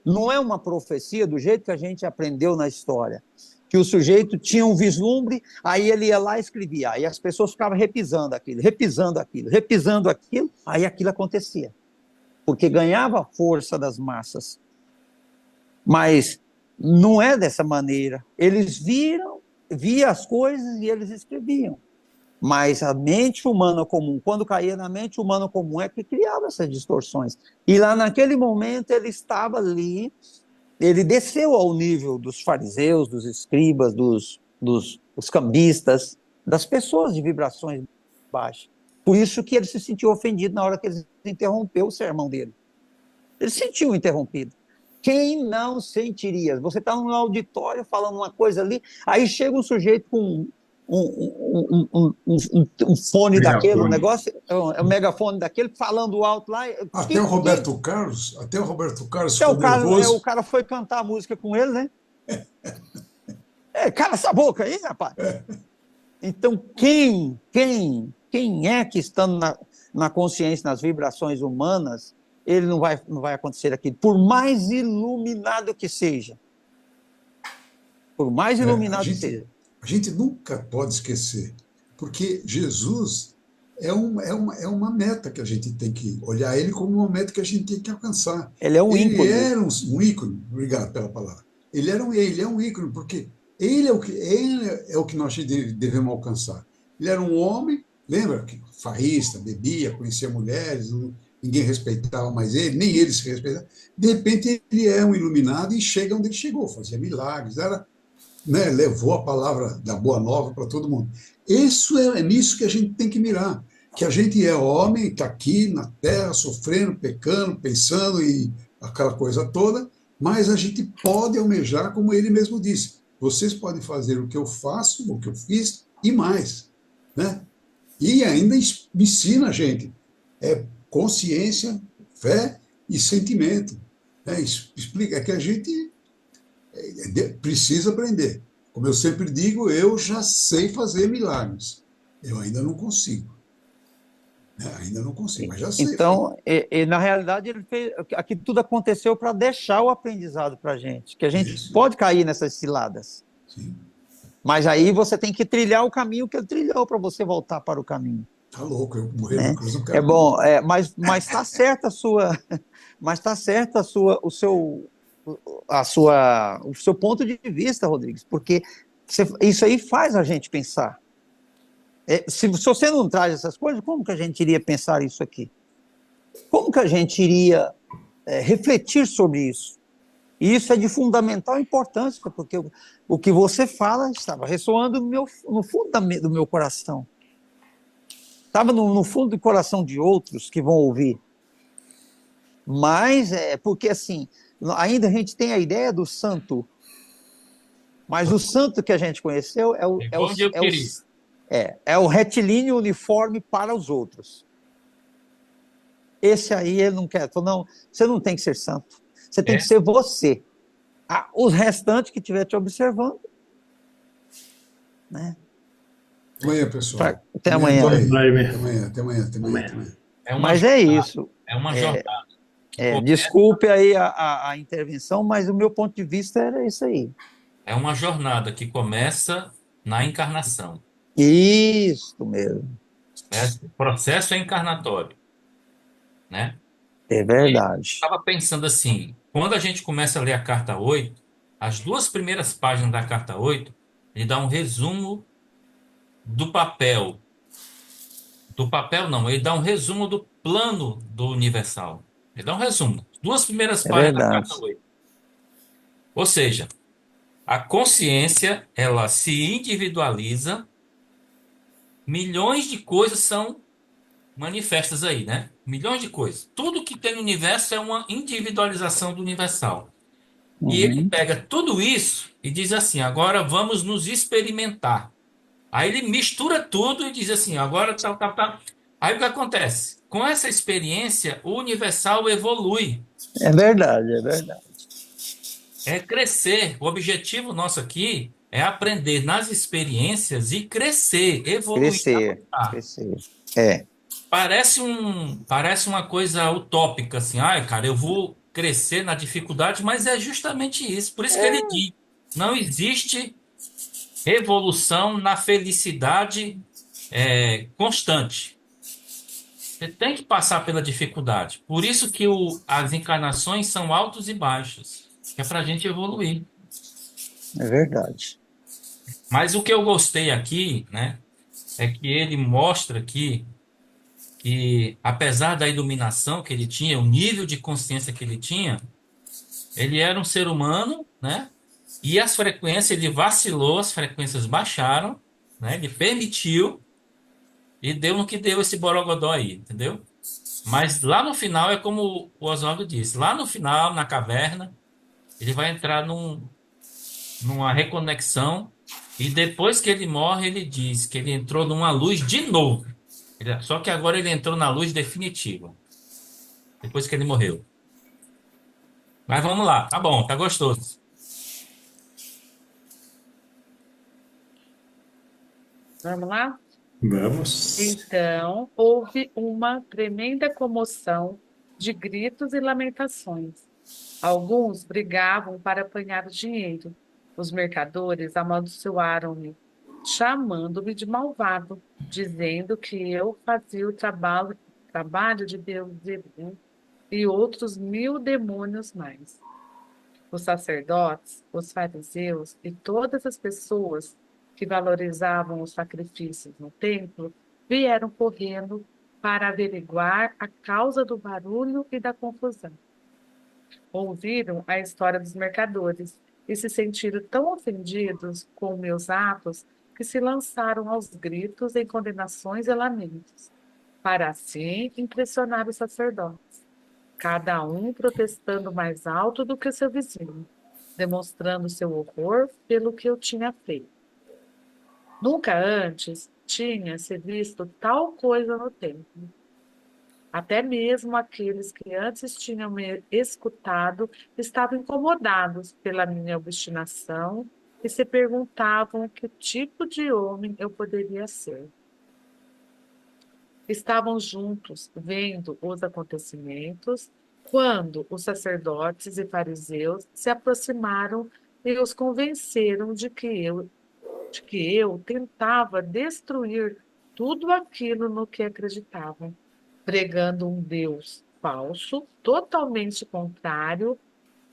não é uma profecia do jeito que a gente aprendeu na história, que o sujeito tinha um vislumbre, aí ele ia lá e escrevia, aí as pessoas ficavam repisando aquilo, aí aquilo acontecia. Porque ganhava força das massas. Mas não é dessa maneira. Eles viam as coisas e eles escreviam. Mas a mente humana comum, quando caía na mente humana comum, é que criava essas distorções. E lá naquele momento ele estava ali, ele desceu ao nível dos fariseus, dos escribas, dos cambistas, das pessoas de vibrações baixas. Por isso que ele se sentiu ofendido na hora que ele interrompeu o sermão dele. Ele se sentiu interrompido. Quem não sentiria? Você está num auditório falando uma coisa ali, aí chega um sujeito com um fone daquele, um negócio, um megafone daquele, falando alto lá. Até o Roberto Carlos ficou o nervoso. cara foi cantar a música com ele, né? Cala essa boca aí, rapaz. Então, quem é que estando na consciência, nas vibrações humanas, ele não vai acontecer aquilo, por mais iluminado que seja. Por mais iluminado que seja. A gente nunca pode esquecer Porque Jesus é uma meta que a gente tem que olhar ele como uma meta que a gente tem que alcançar. Ele é um Ele ícone. era um ícone, obrigado pela palavra. Ele é um ícone, porque ele é o que nós devemos alcançar. Ele era um homem, lembra, que farrista, bebia, conhecia mulheres, ninguém respeitava mais ele, nem ele se respeitava. De repente, ele é um iluminado e chega onde ele chegou, fazia milagres, era, né, levou a palavra da Boa Nova para todo mundo. Isso é nisso que a gente tem que mirar, que a gente é homem, está aqui na terra, sofrendo, pecando, pensando e aquela coisa toda, mas a gente pode almejar, como ele mesmo disse, vocês podem fazer o que eu faço, o que eu fiz e mais, né? E ainda ensina a gente, consciência, fé e sentimento. Explica, é que a gente precisa aprender. Como eu sempre digo, eu já sei fazer milagres. Eu ainda não consigo. Ainda não consigo, mas já sei. Então, na realidade, ele fez, aqui tudo aconteceu para deixar o aprendizado para a gente, que a gente Isso. pode cair nessas ciladas. Sim. Mas aí você tem que trilhar o caminho que ele trilhou para você voltar para o caminho. Tá louco, eu morrer Né? na cruz não quero. É bom, mas está certa a sua, mas está certo o seu ponto de vista, Rodrigues, porque isso aí faz a gente pensar. Se você não traz essas coisas, como que a gente iria pensar isso aqui? Como que a gente iria refletir sobre isso? E isso é de fundamental importância, porque o que você fala estava ressoando no fundo do meu coração. Estava no fundo do coração de outros que vão ouvir. Mas, porque assim, ainda a gente tem a ideia do santo, mas o santo que a gente conheceu é o retilíneo uniforme para os outros. Esse aí ele não quer. Falou, não, você não tem que ser santo. Você tem que ser você. Os restantes que estiver te observando. Né? Até amanhã, pessoal. Até amanhã. Até amanhã. Mas é isso. É uma jornada. Desculpe aí a intervenção, mas o meu ponto de vista era isso aí. É uma jornada que começa na encarnação. Isso mesmo. O processo é encarnatório, né? É verdade. Estava pensando assim, quando a gente começa a ler a carta 8, as 2 primeiras páginas da carta 8, ele dá um resumo do papel. Do papel não, ele dá um resumo do plano do universal. Ele dá um resumo. 2 primeiras páginas da carta 8. Ou seja, a consciência, ela se individualiza, milhões de coisas são manifestas aí, né? Milhões de coisas. Tudo que tem no universo é uma individualização do universal. E ele pega tudo isso e diz assim, agora vamos nos experimentar. Aí ele mistura tudo e diz assim, agora tá. Aí o que acontece? Com essa experiência, o universal evolui. É verdade, é verdade. É crescer. O objetivo nosso aqui é aprender nas experiências e crescer, evoluir. Crescer. Parece uma coisa utópica, assim, cara, eu vou crescer na dificuldade, mas é justamente isso. Por isso que ele diz, não existe evolução na felicidade constante. Você tem que passar pela dificuldade. Por isso que as encarnações são altos e baixos, que é para a gente evoluir. É verdade. Mas o que eu gostei aqui, né, é que ele mostra aqui que, apesar da iluminação que ele tinha, o nível de consciência que ele tinha, ele era um ser humano, né? E as frequências, ele vacilou, as frequências baixaram, né? Ele permitiu e deu no que deu esse borogodó aí, entendeu? Mas lá no final é como o Oswaldo disse, lá no final, na caverna, ele vai entrar numa reconexão e depois que ele morre, ele diz que ele entrou numa luz de novo. Só que agora ele entrou na luz definitiva. Depois que ele morreu. Mas vamos lá. Tá bom, tá gostoso. Vamos lá? Vamos. Então, houve uma tremenda comoção de gritos e lamentações. Alguns brigavam para apanhar o dinheiro. Os mercadores amaldiçoaram-me. chamando-me de malvado, dizendo que eu fazia o trabalho de Beelzebub e outros 1000 demônios mais. Os sacerdotes, os fariseus e todas as pessoas que valorizavam os sacrifícios no templo vieram correndo para averiguar a causa do barulho e da confusão. Ouviram a história dos mercadores e se sentiram tão ofendidos com meus atos que se lançaram aos gritos em condenações e lamentos, para assim impressionar os sacerdotes, cada um protestando mais alto do que seu vizinho, demonstrando seu horror pelo que eu tinha feito. Nunca antes tinha-se visto tal coisa no templo. Até mesmo aqueles que antes tinham me escutado estavam incomodados pela minha obstinação e se perguntavam que tipo de homem eu poderia ser. Estavam juntos, vendo os acontecimentos, quando os sacerdotes e fariseus se aproximaram e os convenceram de que eu tentava destruir tudo aquilo no que acreditavam, pregando um Deus falso, totalmente contrário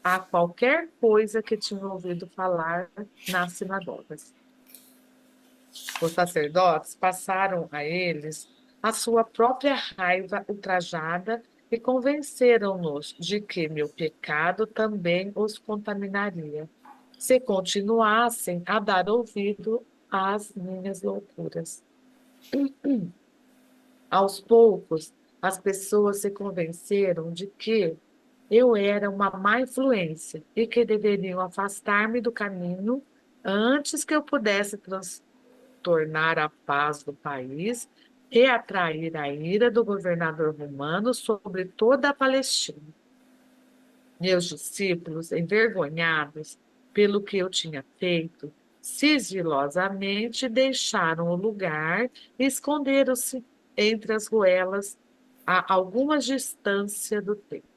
a qualquer coisa que tinham ouvido falar nas sinagogas. Os sacerdotes passaram a eles a sua própria raiva ultrajada e convenceram-nos de que meu pecado também os contaminaria, se continuassem a dar ouvido às minhas loucuras. Aos poucos, as pessoas se convenceram de que eu era uma má influência e que deveriam afastar-me do caminho antes que eu pudesse tornar a paz do país e atrair a ira do governador romano sobre toda a Palestina. Meus discípulos, envergonhados pelo que eu tinha feito, sigilosamente deixaram o lugar e esconderam-se entre as ruelas a alguma distância do templo.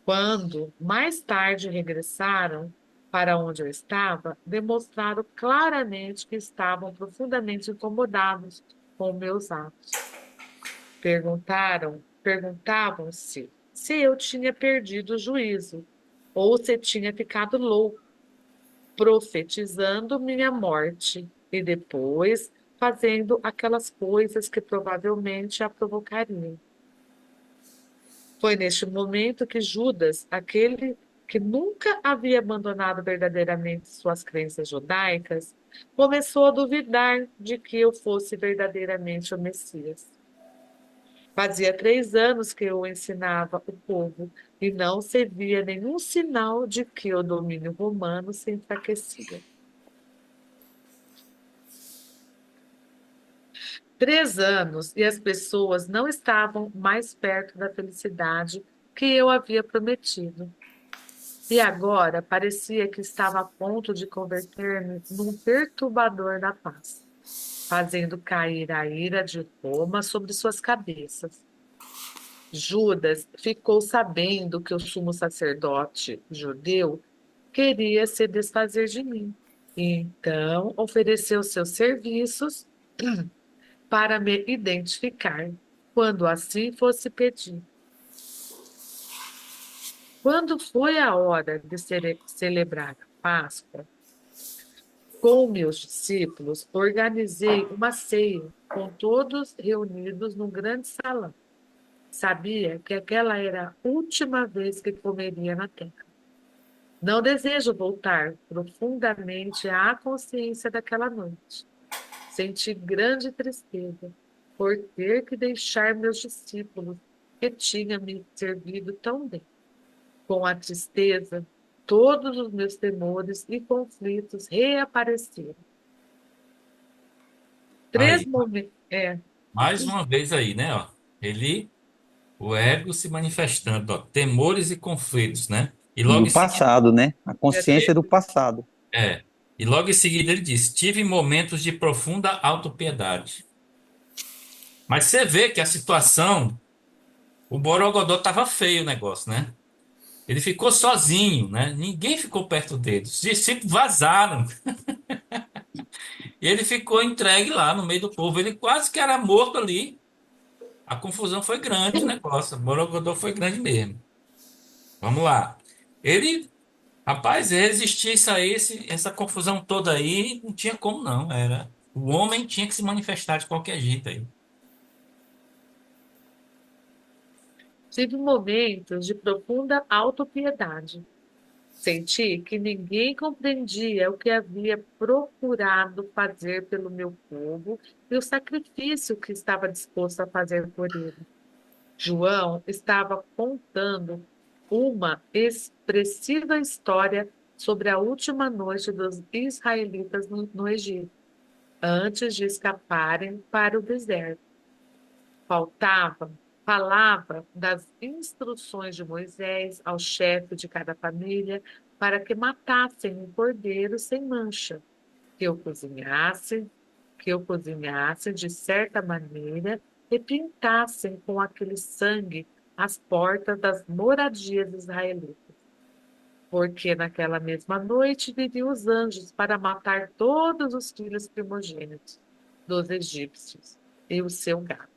Quando mais tarde regressaram para onde eu estava, demonstraram claramente que estavam profundamente incomodados com meus atos. Perguntavam-se se eu tinha perdido o juízo ou se tinha ficado louco, profetizando minha morte e depois fazendo aquelas coisas que provavelmente a provocariam. Foi neste momento que Judas, aquele que nunca havia abandonado verdadeiramente suas crenças judaicas, começou a duvidar de que eu fosse verdadeiramente o Messias. Fazia 3 anos que eu ensinava o povo e não se via nenhum sinal de que o domínio romano se enfraquecia. 3 anos e as pessoas não estavam mais perto da felicidade que eu havia prometido. E agora parecia que estava a ponto de converter-me num perturbador da paz, fazendo cair a ira de Roma sobre suas cabeças. Judas ficou sabendo que o sumo sacerdote judeu queria se desfazer de mim. E então ofereceu seus serviços para me identificar, quando assim fosse pedido. Quando foi a hora de celebrar a Páscoa, com meus discípulos, organizei uma ceia com todos reunidos num grande salão. Sabia que aquela era a última vez que comeria na terra. Não desejo voltar profundamente à consciência daquela noite. Senti grande tristeza por ter que deixar meus discípulos, que tinham me servido tão bem. Com a tristeza, todos os meus temores e conflitos reapareceram. 3 Aí, momentos. mais uma vez aí, né? Ó, o ego se manifestando, ó, temores e conflitos, né? E logo Do em seguida, passado, né? A É, consciência do passado. é, e logo em seguida ele diz: tive momentos de profunda autopiedade. Mas você vê que a situação, o Borogodó tava feio o negócio, né? Ele ficou sozinho, né? Ninguém ficou perto dele. Os discípulos vazaram. E ele ficou entregue lá no meio do povo. Ele quase que era morto ali. A confusão foi grande, o negócio. O Borogodó foi grande mesmo. Vamos lá. Ele, rapaz, resistir isso aí, essa confusão toda aí, não tinha como não. Era, o homem tinha que se manifestar de qualquer jeito aí. Tive momentos de profunda autopiedade. Senti que ninguém compreendia o que havia procurado fazer pelo meu povo e o sacrifício que estava disposto a fazer por ele. João estava contando uma expressiva história sobre a última noite dos israelitas no Egito, antes de escaparem para o deserto. Faltava, falava das instruções de Moisés ao chefe de cada família para que matassem um cordeiro sem mancha, que o cozinhassem, que o cozinhassem de certa maneira e pintassem com aquele sangue as portas das moradias israelitas. Porque naquela mesma noite viriam os anjos para matar todos os filhos primogênitos dos egípcios e o seu gado.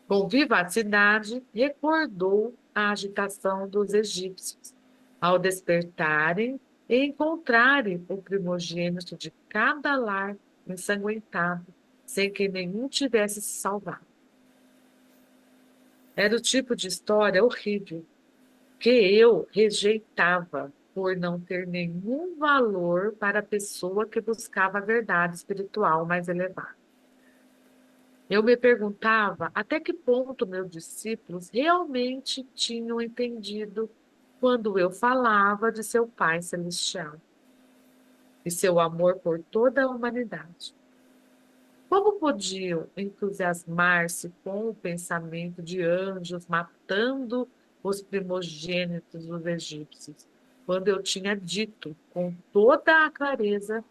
Com vivacidade, recordou a agitação dos egípcios ao despertarem e encontrarem o primogênito de cada lar ensanguentado, sem que nenhum tivesse se salvado. Era o tipo de história horrível que eu rejeitava por não ter nenhum valor para a pessoa que buscava a verdade espiritual mais elevada. Eu me perguntava até que ponto meus discípulos realmente tinham entendido quando eu falava de seu Pai Celestial e seu amor por toda a humanidade. Como podiam entusiasmar-se com o pensamento de anjos matando os primogênitos dos egípcios, quando eu tinha dito com toda a clareza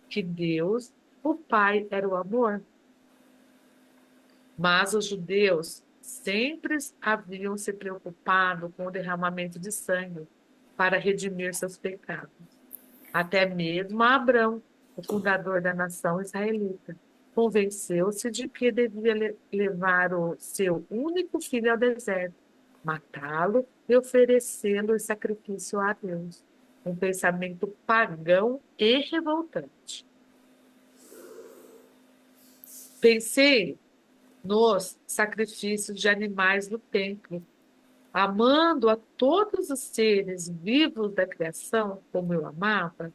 que Deus, o Pai, era o amor? Mas os judeus sempre haviam se preocupado com o derramamento de sangue para redimir seus pecados. Até mesmo Abrão, o fundador da nação israelita, convenceu-se de que devia levar o seu único filho ao deserto, matá-lo e oferecê-lo em sacrifício a Deus. Um pensamento pagão e revoltante. Pensei nos sacrifícios de animais no templo, amando a todos os seres vivos da criação como eu amava.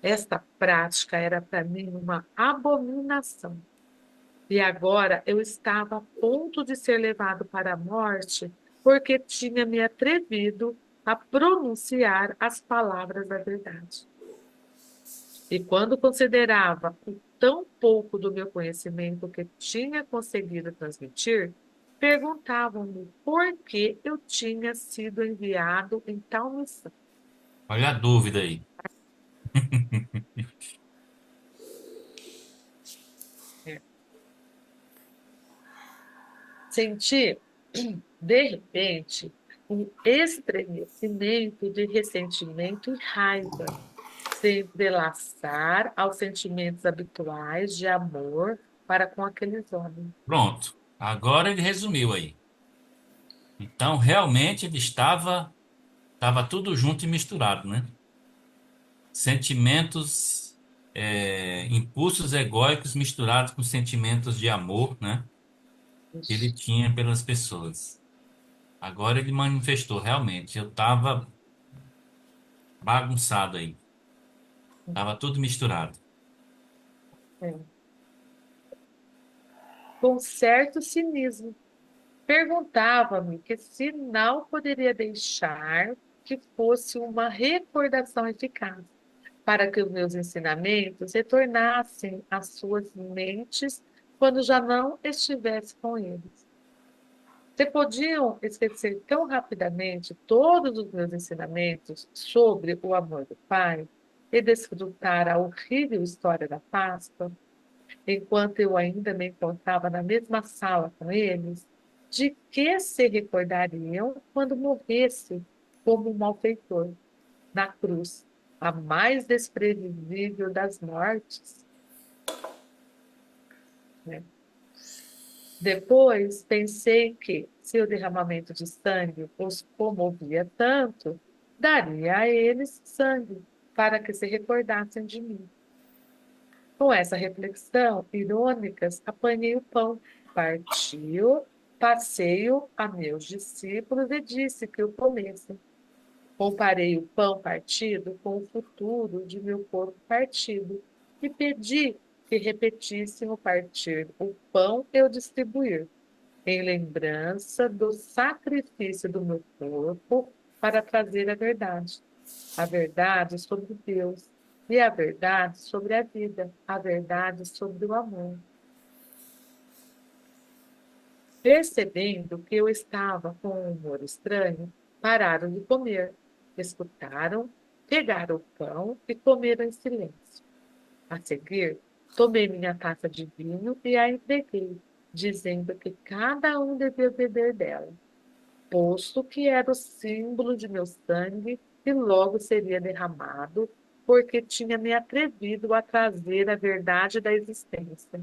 Esta prática era para mim uma abominação. E agora eu estava a ponto de ser levado para a morte porque tinha me atrevido a pronunciar as palavras da verdade. E quando considerava o tão pouco do meu conhecimento que tinha conseguido transmitir, perguntavam-me por que eu tinha sido enviado em tal missão. Olha a dúvida aí. Senti, de repente, um estremecimento de ressentimento e raiva, se entrelaçar aos sentimentos habituais de amor para com aqueles homens. Pronto. Agora ele resumiu aí. Então, realmente ele estava tudo junto e misturado, né? Sentimentos, impulsos egóicos misturados com sentimentos de amor, né? Que ele tinha pelas pessoas. Agora ele manifestou, realmente. Eu estava bagunçado aí. Tava tudo misturado. É. Com certo cinismo. Perguntava-me que sinal poderia deixar que fosse uma recordação eficaz, para que os meus ensinamentos retornassem às suas mentes quando já não estivesse com eles. Se podiam esquecer tão rapidamente todos os meus ensinamentos sobre o amor do Pai e desfrutar a horrível história da Páscoa, enquanto eu ainda me encontrava na mesma sala com eles, de que se recordariam quando morresse como um malfeitor na cruz, a mais desprevisível das mortes? né? Depois pensei que, se o derramamento de sangue os comovia tanto, daria a eles sangue, para que se recordassem de mim. Com essa reflexão, irônicas, apanhei o pão, partiu, passei-o a meus discípulos e disse que o comessem. Comparei o pão partido com o futuro de meu corpo partido e pedi que repetissem o partir o pão e o distribuir, em lembrança do sacrifício do meu corpo para trazer a verdade sobre Deus e a verdade sobre a vida, a verdade sobre o amor. Percebendo que eu estava com um humor estranho, pararam de comer, escutaram, pegaram o pão e comeram em silêncio. A seguir, tomei minha taça de vinho e a entreguei, dizendo que cada um devia beber dela, posto que era o símbolo de meu sangue e logo seria derramado, porque tinha me atrevido a trazer a verdade da existência.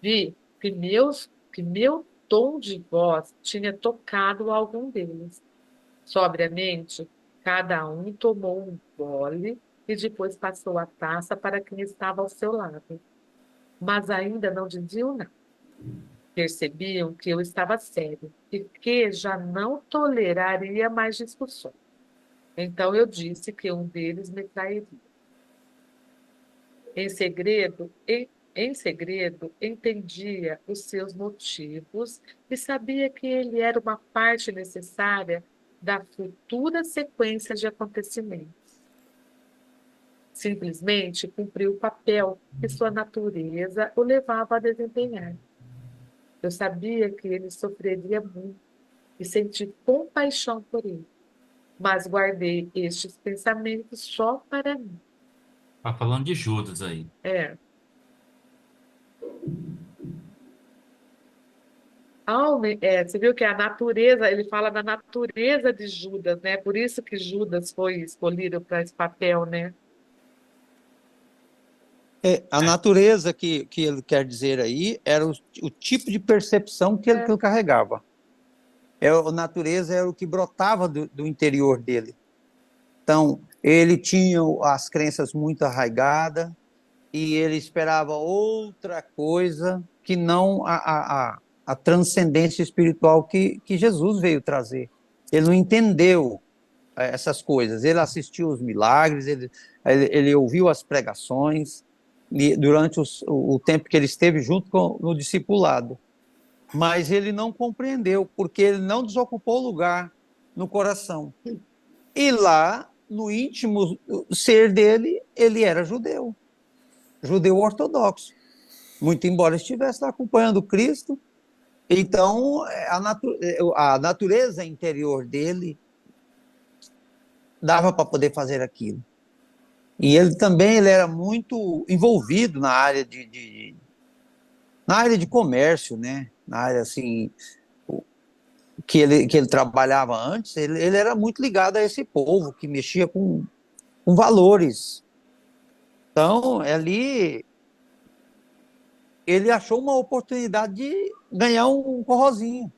Vi que meu tom de voz tinha tocado algum deles. Sobriamente, cada um tomou um gole e depois passou a taça para quem estava ao seu lado. Mas ainda não diziam nada. Percebiam que eu estava sério e que já não toleraria mais discussões. Então eu disse que um deles me trairia. Em segredo, em segredo, entendia os seus motivos e sabia que ele era uma parte necessária da futura sequência de acontecimentos. Simplesmente cumpriu o papel que sua natureza o levava a desempenhar. Eu sabia que ele sofreria muito e senti compaixão por ele, mas guardei estes pensamentos só para mim. Tá falando de Judas aí. É, você viu que a natureza, ele fala da natureza de Judas, né? Por isso que Judas foi escolhido para esse papel, né? A natureza que ele quer dizer aí era o tipo de percepção que ele carregava. A natureza era o que brotava do interior dele. Então, ele tinha as crenças muito arraigadas e ele esperava outra coisa que não a transcendência espiritual que Jesus veio trazer. Ele não entendeu essas coisas. Ele assistiu os milagres, ele ouviu as pregações durante o tempo que ele esteve junto no discipulado. Mas ele não compreendeu, porque ele não desocupou lugar no coração. E lá, no íntimo ser dele, ele era judeu ortodoxo. Muito embora estivesse lá acompanhando Cristo, então a natureza interior dele dava para poder fazer aquilo. E ele também era muito envolvido na área na área de comércio, né? Na área assim que ele trabalhava antes, ele era muito ligado a esse povo que mexia com valores. Então, ali ele achou uma oportunidade de ganhar um forrozinho.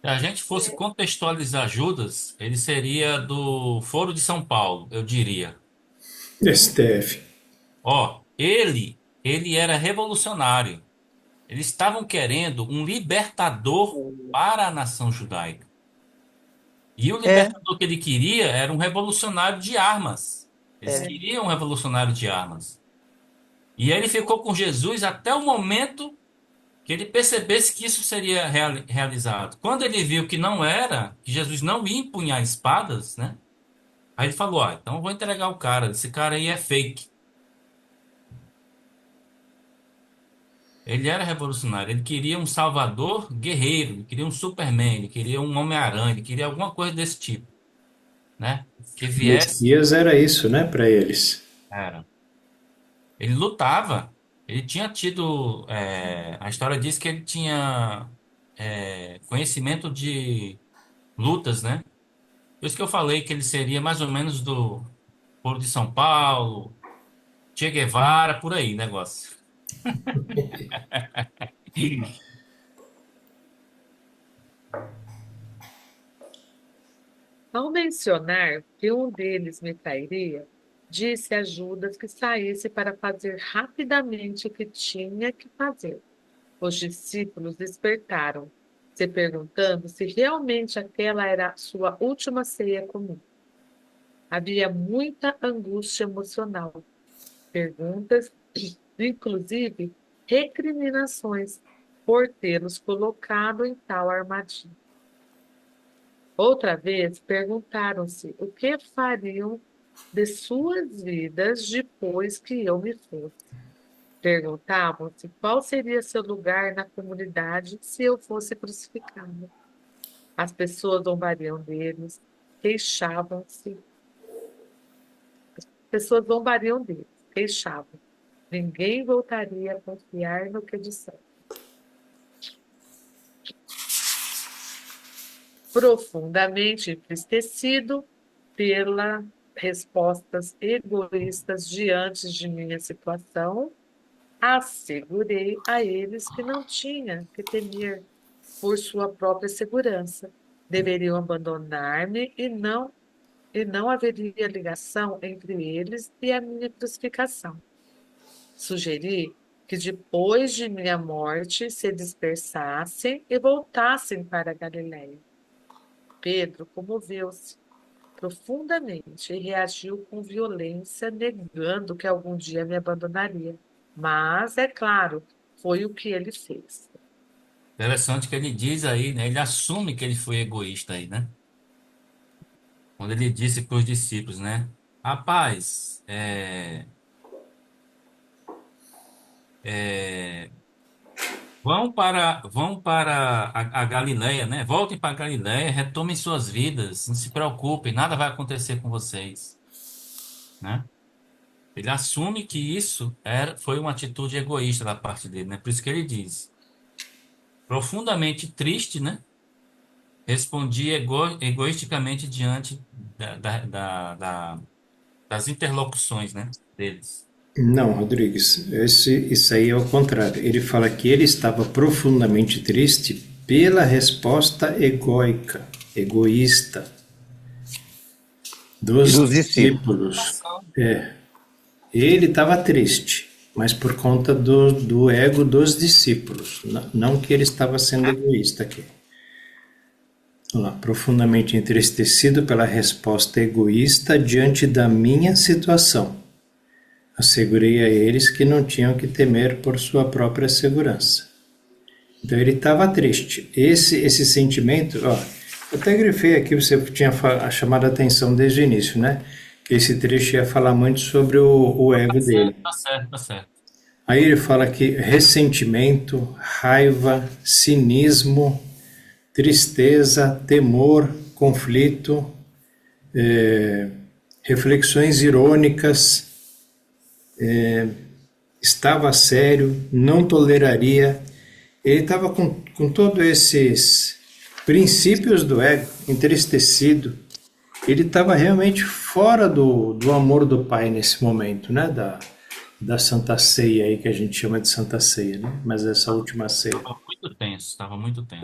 Se a gente fosse contextualizar Judas, ele seria do Foro de São Paulo, eu diria. STF. Ó, ele era revolucionário. Eles estavam querendo um libertador para a nação judaica. E o É, libertador que ele queria era um revolucionário de armas. Eles é. queriam um revolucionário de armas. E aí ele ficou com Jesus até o momento que ele percebesse que isso seria realizado. Quando ele viu que não era, que Jesus não ia empunhar espadas, né? Aí ele falou, então eu vou entregar o cara. Esse cara aí é fake. Ele era revolucionário, ele queria um salvador guerreiro, ele queria um Superman, ele queria um Homem-Aranha, ele queria alguma coisa desse tipo, né? Que viesse. Messias era isso, né, para eles. Era. Ele lutava, ele tinha tido. A história diz que ele tinha conhecimento de lutas, né? Por isso que eu falei que ele seria mais ou menos do Foro de São Paulo, Che Guevara, por aí, negócio. Ao mencionar que um deles me trairia, disse a Judas que saísse para fazer rapidamente o que tinha que fazer. Os discípulos despertaram, se perguntando se realmente aquela era a sua última ceia comum. Havia muita angústia emocional, perguntas, inclusive recriminações por tê-los colocado em tal armadilha. Outra vez perguntaram-se o que fariam de suas vidas depois que eu me fosse. Perguntavam-se qual seria seu lugar na comunidade se eu fosse crucificado. As pessoas zombariam deles, queixavam-se. As pessoas zombariam deles, queixavam. Ninguém voltaria a confiar no que disseram. Profundamente entristecido pelas respostas egoístas diante de minha situação, assegurei a eles que não tinha que temer por sua própria segurança. Deveriam abandonar-me e não haveria ligação entre eles e a minha crucificação. Sugeri que depois de minha morte se dispersassem e voltassem para a Galiléia. Pedro comoveu-se profundamente e reagiu com violência, negando que algum dia me abandonaria. Mas, é claro, foi o que ele fez. Interessante que ele diz aí, né? Ele assume que ele foi egoísta aí, né? Quando ele disse para os discípulos, né? Rapaz, é, vão para a Galileia, né? Voltem para a Galileia, retomem suas vidas, não se preocupem, nada vai acontecer com vocês, né? Ele assume que isso foi uma atitude egoísta da parte dele, né? Por isso que ele diz, profundamente triste, né? Respondi egoisticamente diante das interlocuções, né? Deles. Não, Rodrigues, isso aí é o contrário. Ele fala que ele estava profundamente triste pela resposta egoísta dos Dos discípulos. discípulos. Ele estava triste, mas por conta do ego dos discípulos, não que ele estava sendo egoísta aqui. Vamos lá, profundamente entristecido pela resposta egoísta diante da minha situação. Assegurei a eles que não tinham que temer por sua própria segurança. Então ele estava triste. Esse sentimento, ó, eu até grifei aqui, você tinha chamado a atenção desde o início, né? Que esse trecho ia falar muito sobre o ego dele. Tá certo, tá certo. Aí ele fala que ressentimento, raiva, cinismo, tristeza, temor, conflito, reflexões irônicas, estava sério, não toleraria. Ele estava com todos esses princípios do ego, entristecido. Ele estava realmente fora do amor do Pai nesse momento, né? Da Santa Ceia aí, que a gente chama de Santa Ceia, né? Mas essa última ceia. Estava muito tenso, estava muito tenso.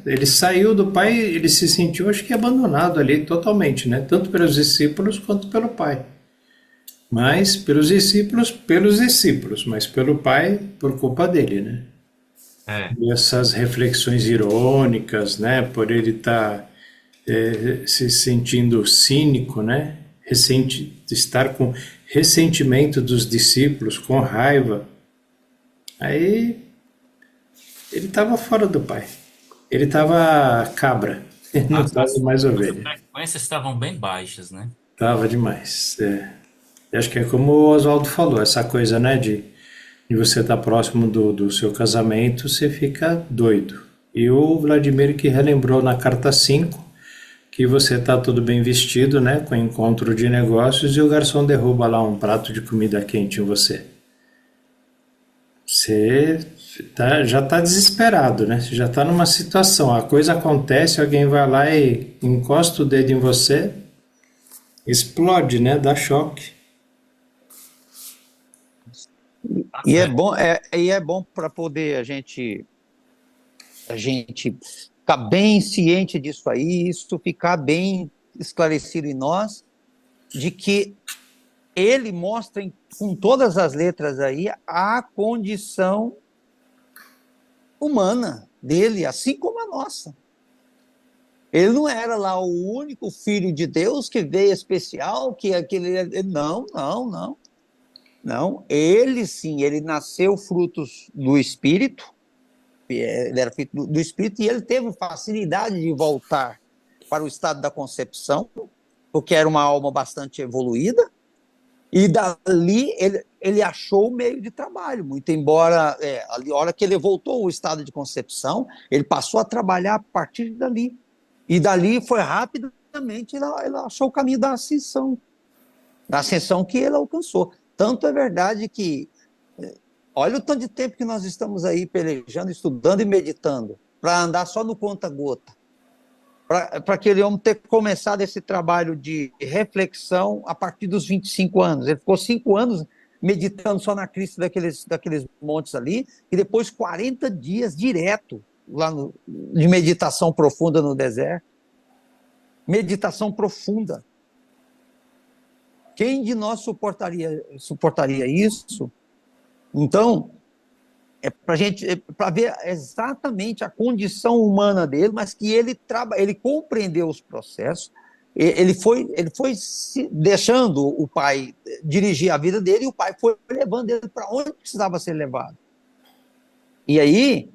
Ele saiu do Pai, ele se sentiu, acho que abandonado ali totalmente, né? Tanto pelos discípulos quanto pelo Pai. Mas pelos discípulos, mas pelo Pai, por culpa dele, né? E essas reflexões irônicas, né? Por ele estar se sentindo cínico, né? Estar com ressentimento dos discípulos, com raiva. Aí ele estava fora do Pai. Ele estava cabra, não estava mais ovelha. As frequências estavam bem baixas, né? Estava demais. Acho que é como o Oswaldo falou, essa coisa, né, de você estar próximo do seu casamento, você fica doido. E o Vladimir que relembrou na carta 5 que você está tudo bem vestido, né, com encontro de negócios, e o garçom derruba lá um prato de comida quente em você. Você já está desesperado, né? Você já está numa situação, a coisa acontece, alguém vai lá e encosta o dedo em você, explode, né? Dá choque. Tá E certo. é bom para poder a gente ficar bem ciente disso aí, isso ficar bem esclarecido em nós, de que ele mostra com todas as letras aí a condição humana dele, assim como a nossa. Ele não era lá o único filho de Deus que veio especial, que aquele. Não, não, não. Não, ele sim, ele nasceu frutos do Espírito, ele era filho do Espírito, e ele teve facilidade de voltar para o estado da concepção, porque era uma alma bastante evoluída, e dali ele achou o meio de trabalho, muito embora, ali, a hora que ele voltou ao estado de concepção, ele passou a trabalhar a partir dali. E dali foi rapidamente, ele achou o caminho da ascensão que ele alcançou. Tanto é verdade que, olha o tanto de tempo que nós estamos aí pelejando, estudando e meditando, para andar só no conta-gota, para aquele homem ter começado esse trabalho de reflexão a partir dos 25 anos. Ele ficou 5 anos meditando só na crista daqueles montes ali, e depois 40 dias direto lá de meditação profunda no deserto. Meditação profunda. Quem de nós suportaria isso? Então, para ver exatamente a condição humana dele, mas que ele compreendeu os processos, ele foi deixando o pai dirigir a vida dele, e o pai foi levando ele para onde precisava ser levado. E aí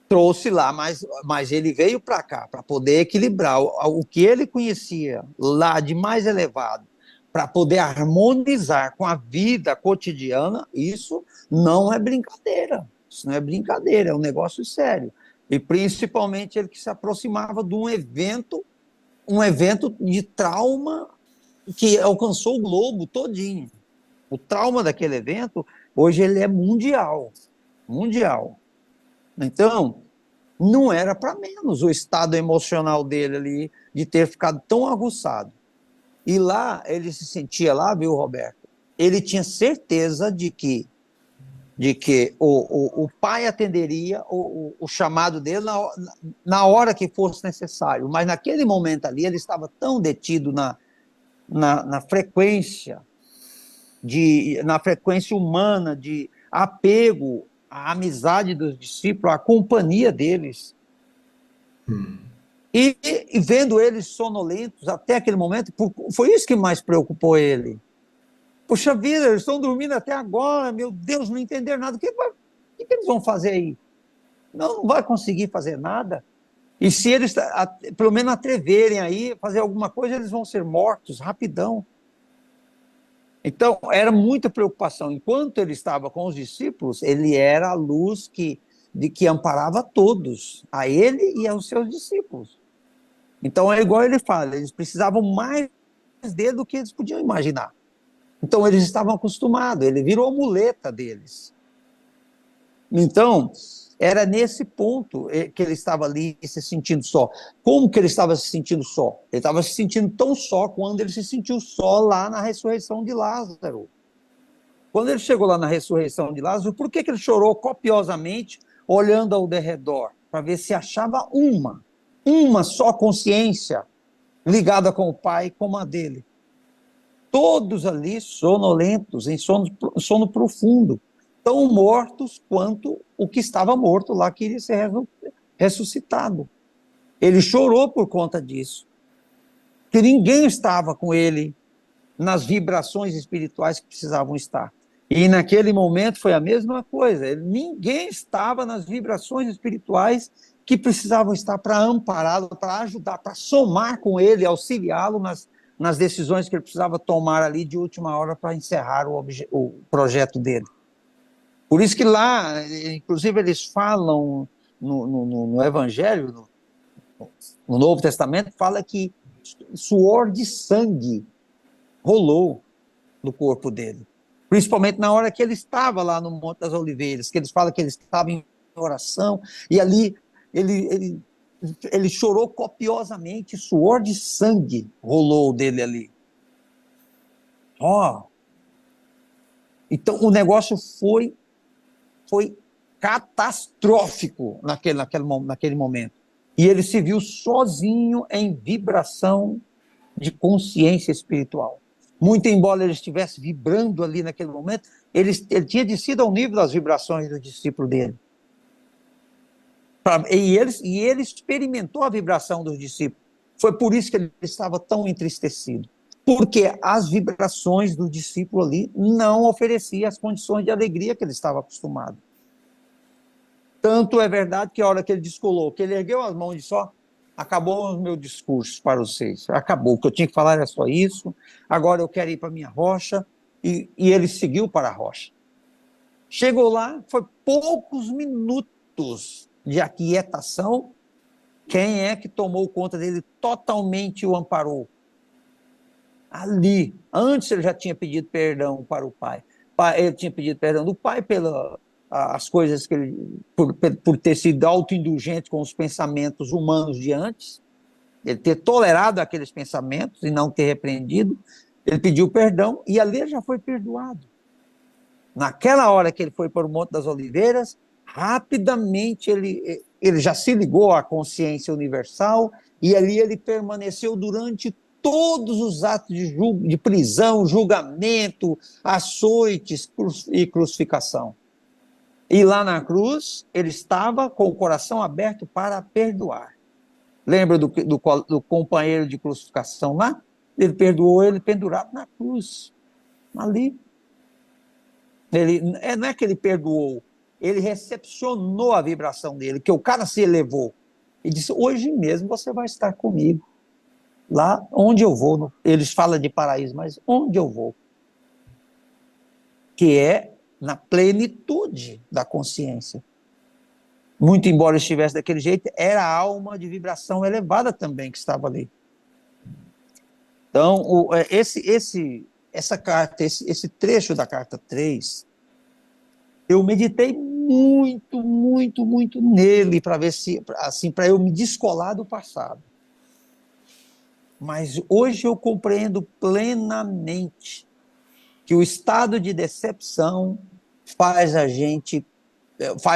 trouxe lá, mas ele veio para cá para poder equilibrar o que ele conhecia lá de mais elevado, para poder harmonizar com a vida cotidiana. Isso não é brincadeira. Isso não é brincadeira, é um negócio sério. E principalmente ele que se aproximava de um evento de trauma que alcançou o globo todinho. O trauma daquele evento, hoje ele é mundial. Mundial. Então, não era para menos o estado emocional dele ali, de ter ficado tão aguçado. E lá, ele se sentia lá, viu, Roberto? Ele tinha certeza de que o pai atenderia o chamado dele na hora que fosse necessário. Mas naquele momento ali, ele estava tão detido na frequência, na frequência humana, de apego à amizade dos discípulos, à companhia deles. E vendo eles sonolentos até aquele momento, foi isso que mais preocupou ele. Puxa vida, eles estão dormindo até agora, meu Deus, não entenderam nada. O que eles vão fazer aí? Não vai conseguir fazer nada. E se eles, pelo menos, atreverem aí, fazer alguma coisa, eles vão ser mortos rapidão. Então, era muita preocupação. Enquanto ele estava com os discípulos, ele era a luz que amparava todos, a ele e aos seus discípulos. Então, é igual ele fala, eles precisavam mais dele do que eles podiam imaginar. Então, eles estavam acostumados, ele virou a muleta deles. Então, era nesse ponto que ele estava ali se sentindo só. Como que ele estava se sentindo só? Ele estava se sentindo tão só quando ele se sentiu só lá na ressurreição de Lázaro. Quando ele chegou lá na ressurreição de Lázaro, por que ele chorou copiosamente, olhando ao derredor, para ver se achava uma só consciência ligada com o Pai como a dele? Todos ali sonolentos, em sono profundo, tão mortos quanto o que estava morto lá, que iria ser ressuscitado. Ele chorou por conta disso, que ninguém estava com ele nas vibrações espirituais que precisavam estar. E naquele momento foi a mesma coisa, ninguém estava nas vibrações espirituais que precisavam estar para ampará-lo, para ajudar, para somar com ele, auxiliá-lo nas decisões que ele precisava tomar ali de última hora para encerrar o projeto dele. Por isso que lá, inclusive, eles falam no Evangelho, no Novo Testamento, fala que suor de sangue rolou no corpo dele. Principalmente na hora que ele estava lá no Monte das Oliveiras, que eles falam que ele estava em oração, e ali ele chorou copiosamente, suor de sangue rolou dele ali. Então, o negócio foi catastrófico naquele momento. E ele se viu sozinho em vibração de consciência espiritual. Muito embora ele estivesse vibrando ali naquele momento, ele tinha descido ao nível das vibrações do discípulo dele. E ele experimentou a vibração dos discípulos. Foi por isso que ele estava tão entristecido. Porque as vibrações do discípulo ali não ofereciam as condições de alegria que ele estava acostumado. Tanto é verdade que a hora que ele descolou, que ele ergueu as mãos e disse: acabou o meu discurso para vocês, acabou, o que eu tinha que falar era só isso, agora eu quero ir para a minha rocha, e ele seguiu para a rocha. Chegou lá, foi poucos minutos de aquietação. Quem é que tomou conta dele totalmente o amparou? Ali, antes ele já tinha pedido perdão para o pai. Ele tinha pedido perdão do pai pelas coisas que ele, por ter sido autoindulgente com os pensamentos humanos de antes, ele ter tolerado aqueles pensamentos e não ter repreendido. Ele pediu perdão e ali ele já foi perdoado. Naquela hora que ele foi para o Monte das Oliveiras, rapidamente ele já se ligou à consciência universal e ali ele permaneceu durante todos os atos de prisão, julgamento, açoites e crucificação. E lá na cruz, ele estava com o coração aberto para perdoar. Lembra do companheiro de crucificação lá? Ele perdoou ele pendurado na cruz, ali. Não é que ele perdoou, ele recepcionou a vibração dele, que o cara se elevou e disse: hoje mesmo você vai estar comigo, lá onde eu vou. Eles falam de paraíso, mas onde eu vou? Que é na plenitude da consciência. Muito embora estivesse daquele jeito, era a alma de vibração elevada também que estava ali. Então, essa carta, esse trecho da carta 3, eu meditei muito, muito, muito nele para ver se, assim, para eu me descolar do passado. Mas hoje eu compreendo plenamente que o estado de decepção faz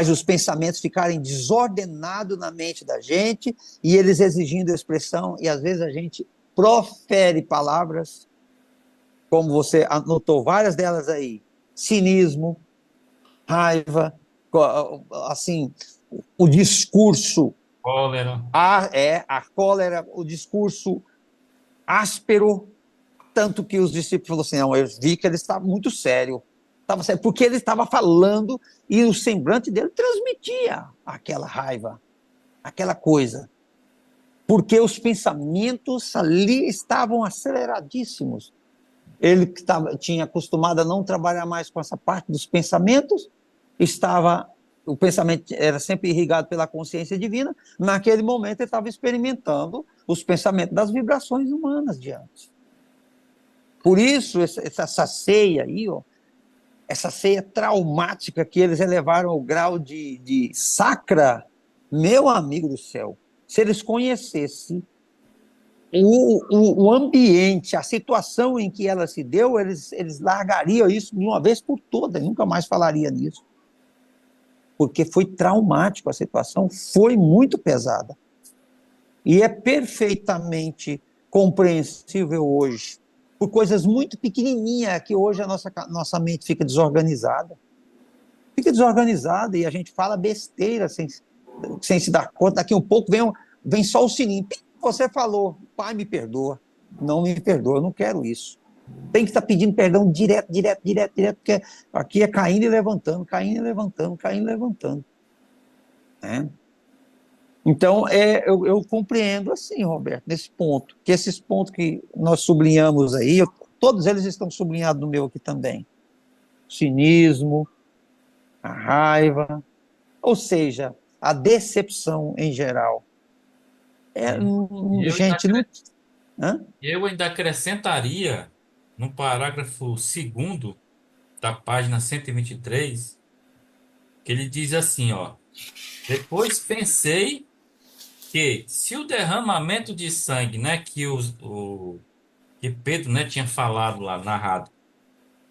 os pensamentos ficarem desordenados na mente da gente e eles exigindo expressão, e às vezes a gente profere palavras, como você anotou várias delas aí: cinismo, raiva, assim, o discurso, Cólera. a cólera, o discurso áspero, tanto que os discípulos falaram assim: não, eu vi que ele estava muito sério, porque ele estava falando e o semblante dele transmitia aquela raiva, aquela coisa, porque os pensamentos ali estavam aceleradíssimos. Ele que tinha acostumado a não trabalhar mais com essa parte dos pensamentos, o pensamento era sempre irrigado pela consciência divina. Naquele momento ele estava experimentando os pensamentos das vibrações humanas de antes. Por isso essa ceia aí, essa ceia traumática que eles elevaram ao grau de sacra, meu amigo do céu, se eles conhecessem o ambiente, a situação em que ela se deu, eles largariam isso de uma vez por todas, nunca mais falaria nisso. Porque foi traumático, a situação foi muito pesada. E é perfeitamente compreensível hoje, por coisas muito pequenininhas, que hoje a nossa mente fica desorganizada. Fica desorganizada e a gente fala besteira sem se dar conta. Daqui um pouco vem só o sininho. Você falou: pai, me perdoa. Não me perdoa, eu não quero isso. Tem que estar pedindo perdão direto, porque aqui é caindo e levantando, caindo e levantando, caindo e levantando. Né? Então, eu compreendo assim, Roberto, nesse ponto, que esses pontos que nós sublinhamos aí, todos eles estão sublinhados no meu aqui também. O cinismo, a raiva, ou seja, a decepção em geral. Gente, Eu ainda acrescentaria, no parágrafo 2º da página 123, que ele diz assim, depois pensei que se o derramamento de sangue, né, que Pedro, né, tinha falado lá, narrado,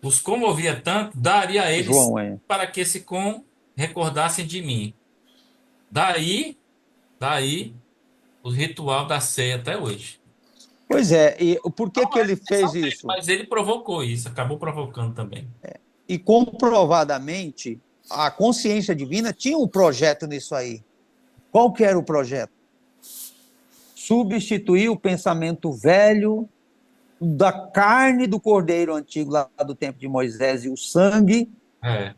os comovia tanto, daria a eles João, é. para que recordassem de mim. Daí, daí o ritual da ceia até hoje. Pois é, e por que Não que é ele fez intenção dele, isso? mas ele provocou isso, acabou provocando também. E comprovadamente, a consciência divina tinha um projeto nisso aí. Qual que era o projeto? Substituir o pensamento velho da carne do cordeiro antigo lá do tempo de Moisés e o sangue É,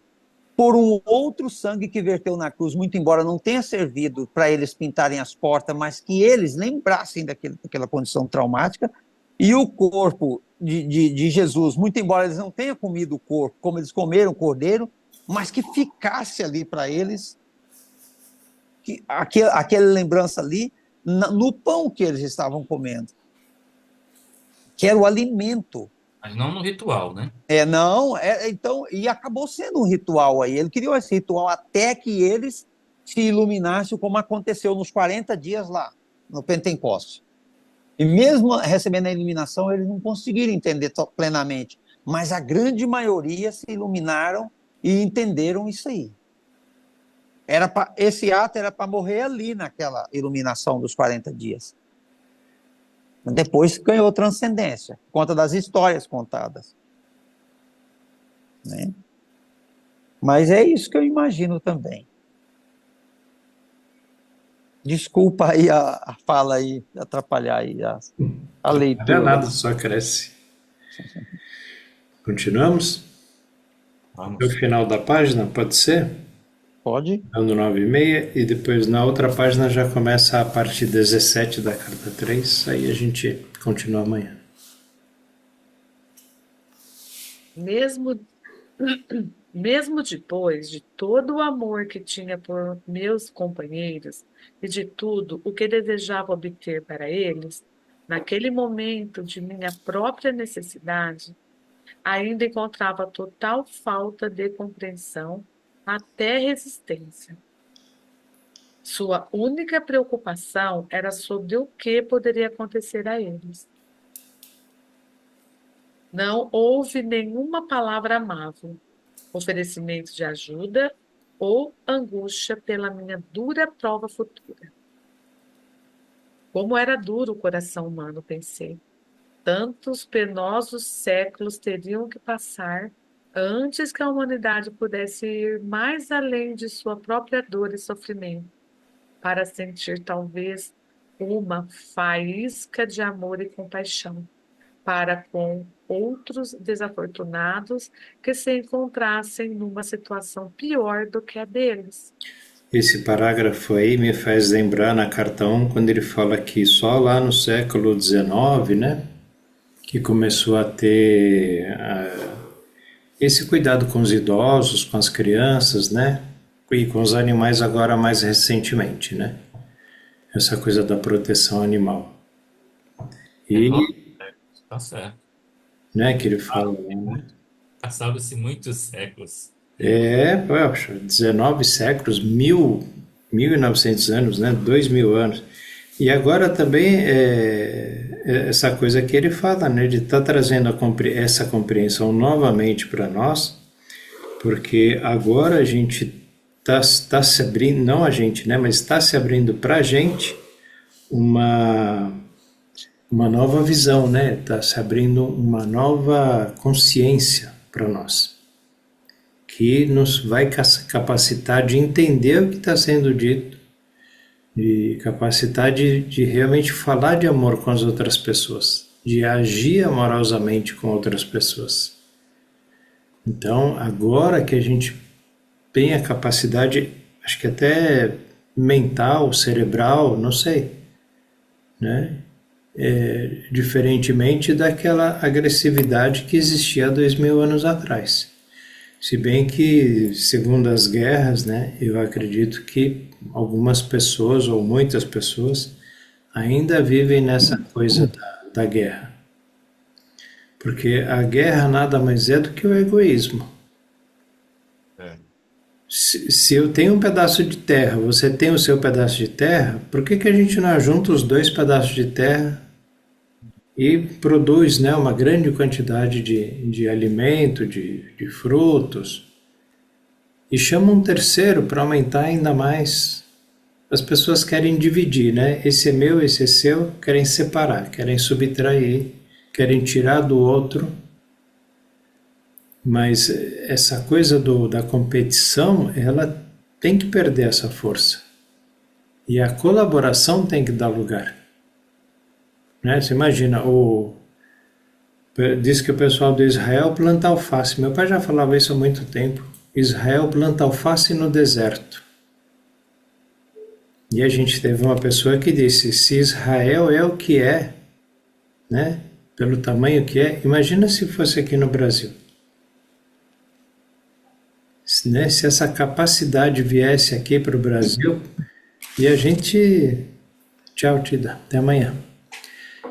por um outro sangue que verteu na cruz, muito embora não tenha servido para eles pintarem as portas, mas que eles lembrassem daquela condição traumática, e o corpo de Jesus, muito embora eles não tenham comido o corpo, como eles comeram o cordeiro, mas que ficasse ali para eles, aquela lembrança ali, no pão que eles estavam comendo, que era o alimento. mas não no ritual, né? Não, então, e acabou sendo um ritual aí. Ele criou esse ritual até que eles se iluminassem, como aconteceu nos 40 dias lá, no Pentecostes. E mesmo recebendo a iluminação, eles não conseguiram entender plenamente. Mas a grande maioria se iluminaram e entenderam isso aí. Esse ato era para morrer ali, naquela iluminação dos 40 dias. Depois ganhou transcendência, por conta das histórias contadas. Né? Mas é isso que eu imagino também. Desculpa aí a fala aí, atrapalhar aí a Não é leitura. nada, só cresce. Continuamos? Vamos. No final da página, pode ser? Pode? Dando 9:30, e depois na outra página já começa a parte 17 da carta 3, aí a gente continua amanhã. Mesmo, mesmo depois de todo o amor que tinha por meus companheiros e de tudo o que desejava obter para eles, naquele momento de minha própria necessidade, ainda encontrava total falta de compreensão, até resistência. Sua única preocupação era sobre o que poderia acontecer a eles. Não houve nenhuma palavra amável, oferecimento de ajuda ou angústia pela minha dura prova futura. Como era duro o coração humano, pensei. Tantos penosos séculos teriam que passar antes que a humanidade pudesse ir mais além de sua própria dor e sofrimento, para sentir talvez uma faísca de amor e compaixão para com outros desafortunados que se encontrassem numa situação pior do que a deles. Esse parágrafo aí me faz lembrar na carta 1, quando ele fala que só lá no século XIX, né, que começou a ter esse cuidado com os idosos, com as crianças, né, e com os animais agora mais recentemente, né, essa coisa da proteção animal. E, Tá certo. né, que ele fala, Passaram-se muitos séculos. poxa, 19 séculos, 1900 anos, né, 2000 anos. E agora também essa coisa que ele fala, né, de estar trazendo essa compreensão novamente para nós, porque agora a gente está se abrindo, não a gente, né, mas está se abrindo para a gente uma nova visão, né, está se abrindo uma nova consciência para nós, que nos vai capacitar de entender o que está sendo dito, de capacitar de realmente falar de amor com as outras pessoas, de agir amorosamente com outras pessoas. Então, agora que a gente tem a capacidade, acho que até mental, cerebral, não sei, né? Diferentemente daquela agressividade que existia há 2000 anos atrás. Se bem que, segundo as guerras, né, eu acredito que algumas pessoas, ou muitas pessoas, ainda vivem nessa coisa da guerra. Porque a guerra nada mais é do que o egoísmo. Se eu tenho um pedaço de terra, você tem o seu pedaço de terra, por que a gente não ajunta os dois pedaços de terra e produz, né, uma grande quantidade de alimento, de frutos, e chama um terceiro para aumentar ainda mais. As pessoas querem dividir, né? Esse é meu, esse é seu, querem separar, querem subtrair, querem tirar do outro. Mas essa coisa da competição, ela tem que perder essa força. E a colaboração tem que dar lugar. Né? Você imagina, diz que o pessoal de Israel planta alface. Meu pai já falava isso há muito tempo. Israel planta alface no deserto. E a gente teve uma pessoa que disse, se Israel é o que é, né, pelo tamanho que é, imagina se fosse aqui no Brasil. Né, se essa capacidade viesse aqui para o Brasil, e a gente... Tchau, Tida, até amanhã.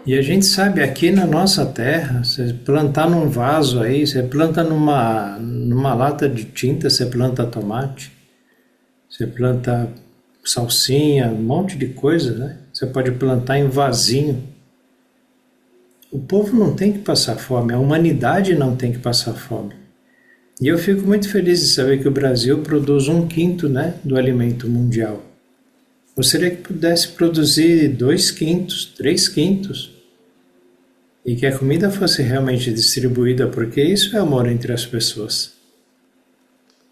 E a gente sabe, aqui na nossa terra, você plantar num vaso aí, você planta numa lata de tinta, você planta tomate, você planta salsinha, um monte de coisa, né? Você pode plantar em vasinho. O povo não tem que passar fome, a humanidade não tem que passar fome. E eu fico muito feliz de saber que o Brasil produz 1/5, né, do alimento mundial. Gostaria que pudesse produzir 2/5, 3/5, e que a comida fosse realmente distribuída, porque isso é amor entre as pessoas.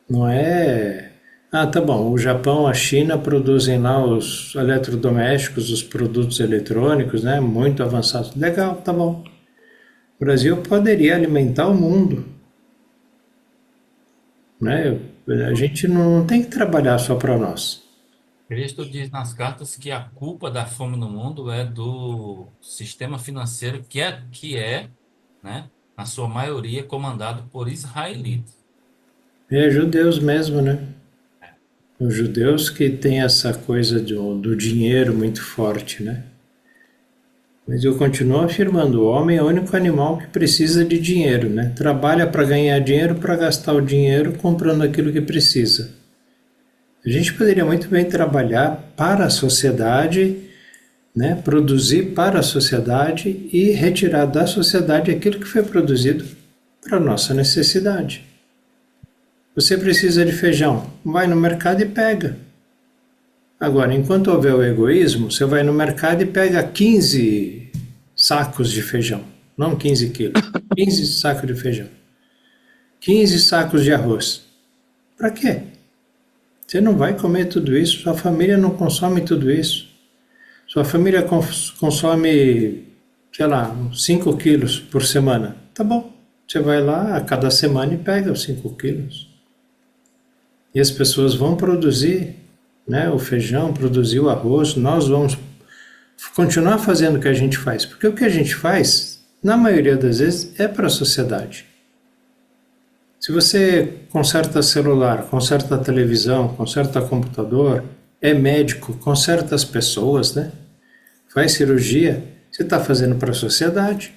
Não é... Ah, tá bom, o Japão, a China produzem lá os eletrodomésticos, os produtos eletrônicos, né, muito avançados. Legal, tá bom. O Brasil poderia alimentar o mundo, né? A gente não tem que trabalhar só para nós. Cristo diz nas cartas que a culpa da fome no mundo é do sistema financeiro que é, né, na sua maioria, comandado por israelitas. É judeus mesmo, né? Os judeus que têm essa coisa do dinheiro muito forte, né? Mas eu continuo afirmando, o homem é o único animal que precisa de dinheiro, né? Trabalha para ganhar dinheiro, para gastar o dinheiro comprando aquilo que precisa. A gente poderia muito bem trabalhar para a sociedade, né? Produzir para a sociedade e retirar da sociedade aquilo que foi produzido para a nossa necessidade. Você precisa de feijão, vai no mercado e pega. Agora, enquanto houver o egoísmo, você vai no mercado e pega 15 sacos de feijão, não 15 quilos, 15 sacos de feijão, 15 sacos de arroz. Para quê? Você não vai comer tudo isso, sua família não consome tudo isso. Sua família consome, sei lá, 5 quilos por semana. Tá bom, você vai lá a cada semana e pega os 5 quilos. E as pessoas vão produzir, né, o feijão, produzir o arroz, nós vamos continuar fazendo o que a gente faz. Porque o que a gente faz, na maioria das vezes, é para a sociedade. Se você conserta celular, conserta televisão, conserta computador, é médico, conserta as pessoas, né? Faz cirurgia, você está fazendo para a sociedade.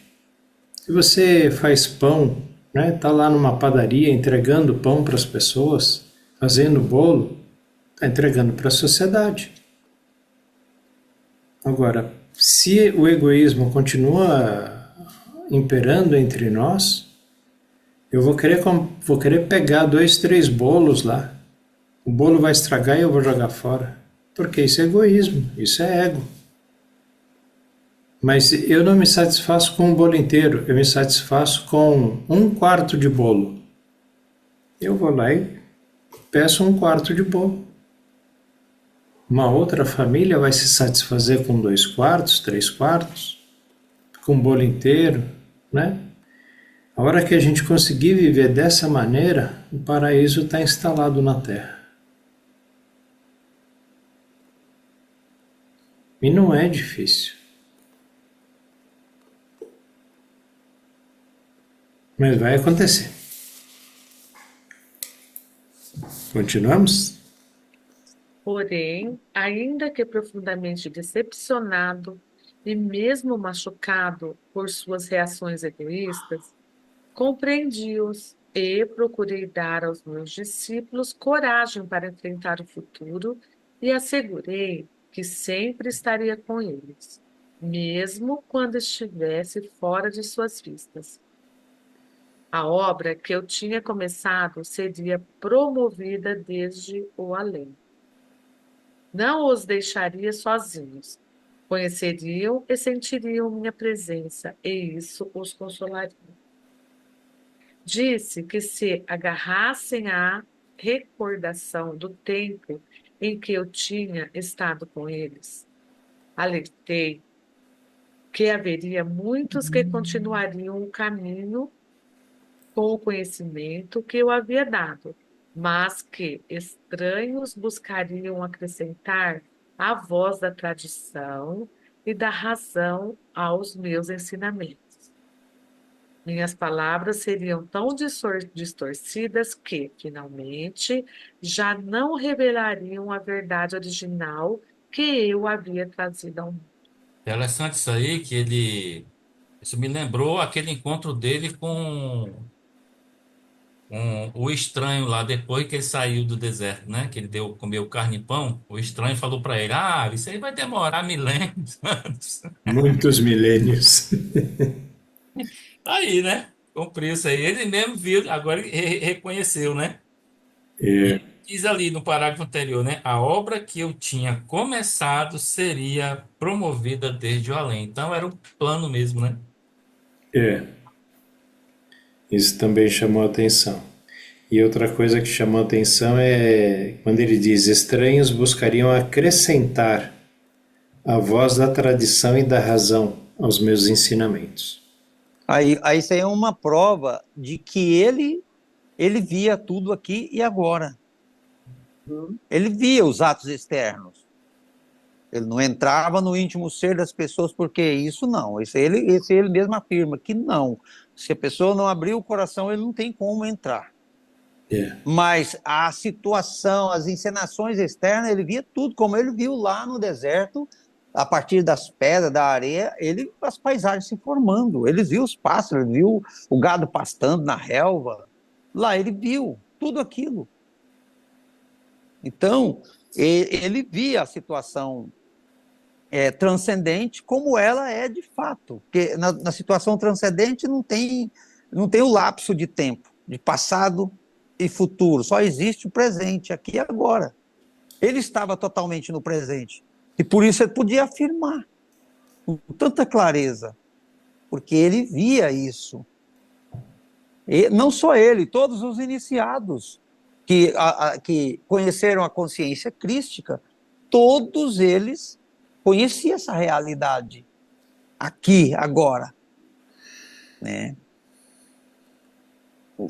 Se você faz pão, né, está lá numa padaria entregando pão para as pessoas, fazendo bolo, está entregando para a sociedade. Agora, se o egoísmo continua imperando entre nós, eu vou querer pegar 2, 3 bolos lá. O bolo vai estragar e eu vou jogar fora. Porque isso é egoísmo, isso é ego. Mas eu não me satisfaço com o bolo inteiro, eu me satisfaço com 1/4 de bolo. Eu vou lá e peço 1/4 de bolo. Uma outra família vai se satisfazer com 2/4, 3/4, com o bolo inteiro, né? A hora que a gente conseguir viver dessa maneira, o paraíso está instalado na Terra. E não é difícil. Mas vai acontecer. Continuamos? Porém, ainda que profundamente decepcionado e mesmo machucado por suas reações egoístas, compreendi-os e procurei dar aos meus discípulos coragem para enfrentar o futuro e assegurei que sempre estaria com eles. mesmo quando estivesse fora de suas vistas. A obra que eu tinha começado seria promovida desde o além. Não os deixaria sozinhos. Conheceriam e sentiriam minha presença, e isso os consolaria. Disse que se agarrassem à recordação do tempo em que eu tinha estado com eles, alertei que haveria muitos que continuariam o caminho com o conhecimento que eu havia dado, mas que estranhos buscariam acrescentar a voz da tradição e da razão aos meus ensinamentos. Minhas palavras seriam tão distorcidas que, finalmente, já não revelariam a verdade original que eu havia trazido ao mundo. Interessante isso aí, que ele. Isso me lembrou aquele encontro dele com o estranho lá, depois que ele saiu do deserto, né? Que ele comeu carne e pão. O estranho falou para ele: Ah, isso aí vai demorar milênios. Anos." Muitos milênios. Aí, né? Cumpriu isso aí. Ele mesmo viu, agora ele reconheceu, né? É, E diz ali no parágrafo anterior, né? A obra que eu tinha começado seria promovida desde o além. Então era um plano mesmo, né? é, isso também chamou a atenção. E outra coisa que chamou a atenção é quando ele diz: estranhos buscariam acrescentar a voz da tradição e da razão aos meus ensinamentos. Aí isso aí é uma prova de que ele via tudo aqui e agora. Ele via os atos externos. Ele não entrava no íntimo ser das pessoas, porque isso não. Esse ele mesmo afirma que não. Se a pessoa não abrir o coração, ele não tem como entrar. É, Mas a situação, as encenações externas, ele via tudo, como ele viu lá no deserto, a partir das pedras, da areia, as paisagens se formando. Ele viu os pássaros, ele viu o gado pastando na relva. Lá ele viu tudo aquilo. Então, ele via a situação transcendente como ela é de fato. Porque na situação transcendente não tem o lapso de tempo, de passado e futuro. Só existe o presente, aqui e agora. Ele estava totalmente no presente. E por isso ele podia afirmar com tanta clareza, porque ele via isso. E não só ele, todos os iniciados que conheceram a consciência crística, todos eles conheciam essa realidade, aqui, agora. Né?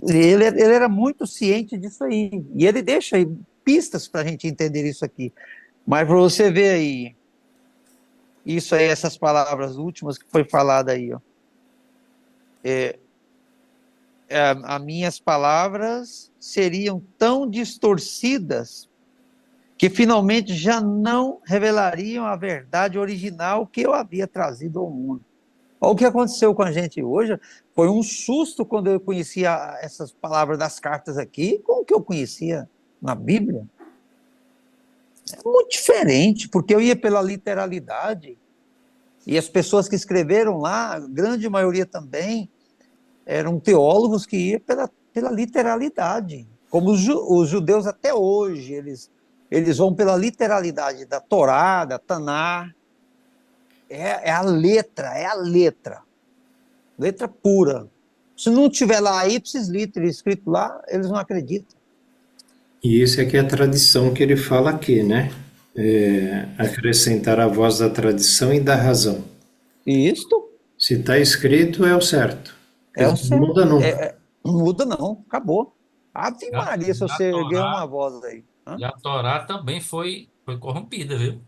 Ele era muito ciente disso aí, e ele deixa aí pistas para a gente entender isso aqui. Mas para você ver aí, isso aí, essas palavras últimas que foi falada aí, ó. As minhas palavras seriam tão distorcidas que finalmente já não revelariam a verdade original que eu havia trazido ao mundo. Olha o que aconteceu com a gente hoje. Foi um susto quando eu conhecia essas palavras das cartas aqui com o que eu conhecia na Bíblia. É muito diferente, porque eu ia pela literalidade. E as pessoas que escreveram lá, a grande maioria também, eram teólogos que iam pela literalidade. Como os judeus até hoje, eles vão pela literalidade da Torá, da Taná. É a letra pura. Se não tiver lá ipsis literis escrito lá, eles não acreditam. e isso aqui é a tradição que ele fala aqui, né? Acrescentar a voz da tradição e da razão. E isto Se está escrito, é o certo. é o Não certo. muda nunca. Não muda não, acabou. Ave Já, Maria, se já a você erguer Torá, uma voz aí. Hã? e a Torá também foi corrompida, viu?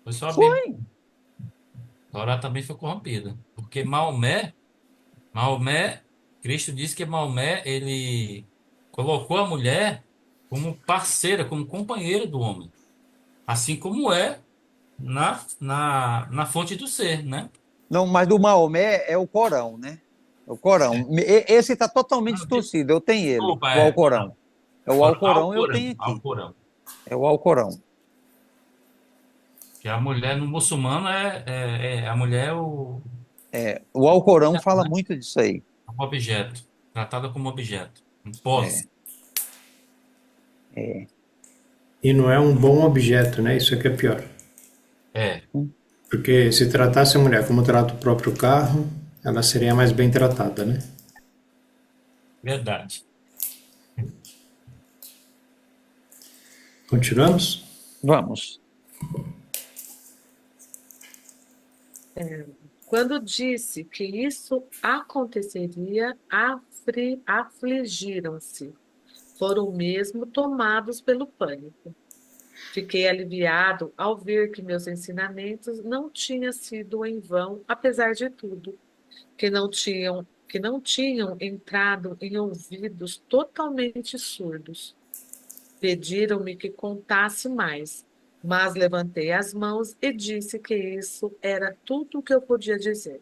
Foi só a Bíblia. Foi. A Torá também foi corrompida. Porque Maomé, Cristo disse que Maomé, ele colocou a mulher como parceira, como companheira do homem. Assim como é na fonte do ser, né? Não, mas do Maomé é o Corão, né? É o Corão. Esse está totalmente Não, distorcido. Eu tenho ele, desculpa, o Alcorão. É o Alcorão, eu Alcorão, tenho aqui. Alcorão. É o Alcorão. Que a mulher no muçulmano a mulher é O Alcorão fala né? muito disso aí. Um objeto, tratada como objeto, um É, posse. é. E não é um bom objeto, né? Isso é que é pior. É, Porque se tratasse a mulher como trata o próprio carro, ela seria mais bem tratada, né? verdade. Continuamos? Vamos. Quando disse que isso aconteceria, afligiram-se. Foram mesmo tomados pelo pânico. Fiquei aliviado ao ver que meus ensinamentos não tinham sido em vão, apesar de tudo, que não tinham entrado em ouvidos totalmente surdos. Pediram-me que contasse mais, mas levantei as mãos e disse que isso era tudo o que eu podia dizer.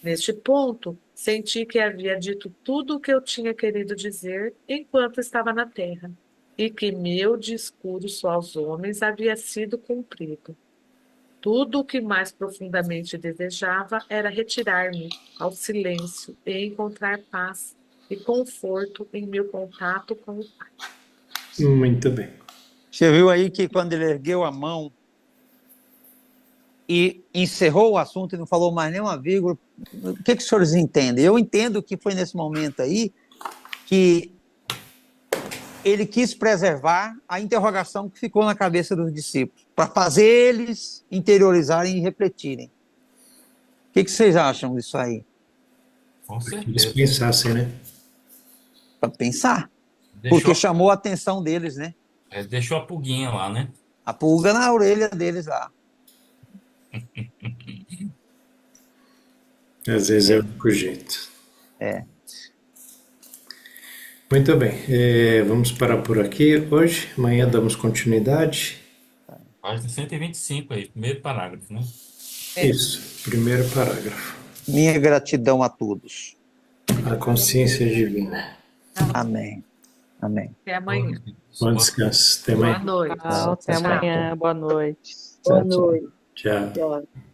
Neste ponto, senti que havia dito tudo o que eu tinha querido dizer enquanto estava na terra, e que meu discurso aos homens havia sido cumprido. Tudo o que mais profundamente desejava era retirar-me ao silêncio e encontrar paz e conforto em meu contato com o Pai. Muito bem. Você viu aí que quando ele ergueu a mão e encerrou o assunto e não falou mais nenhuma vírgula, o que os senhores entendem? Eu entendo que foi nesse momento aí que ele quis preservar a interrogação que ficou na cabeça dos discípulos, para fazer eles interiorizarem e refletirem. O que vocês acham disso aí? Com Que eles certeza. pensassem, né? Para pensar, Deixou, porque chamou a atenção deles, né? deixou a pulguinha lá, né? A pulga na orelha deles lá. Às vezes é o único jeito. É. Muito bem. Vamos parar por aqui hoje. Amanhã damos continuidade. Página 125 aí, primeiro parágrafo, né? Isso. Primeiro parágrafo. Minha gratidão a todos. A consciência divina. Amém. Amém. Até amanhã. Bom descanso. Até Boa amanhã. noite. Tchau, até Tchau. amanhã. Boa noite. Boa Tchau, tchau. noite. Tchau. Tchau.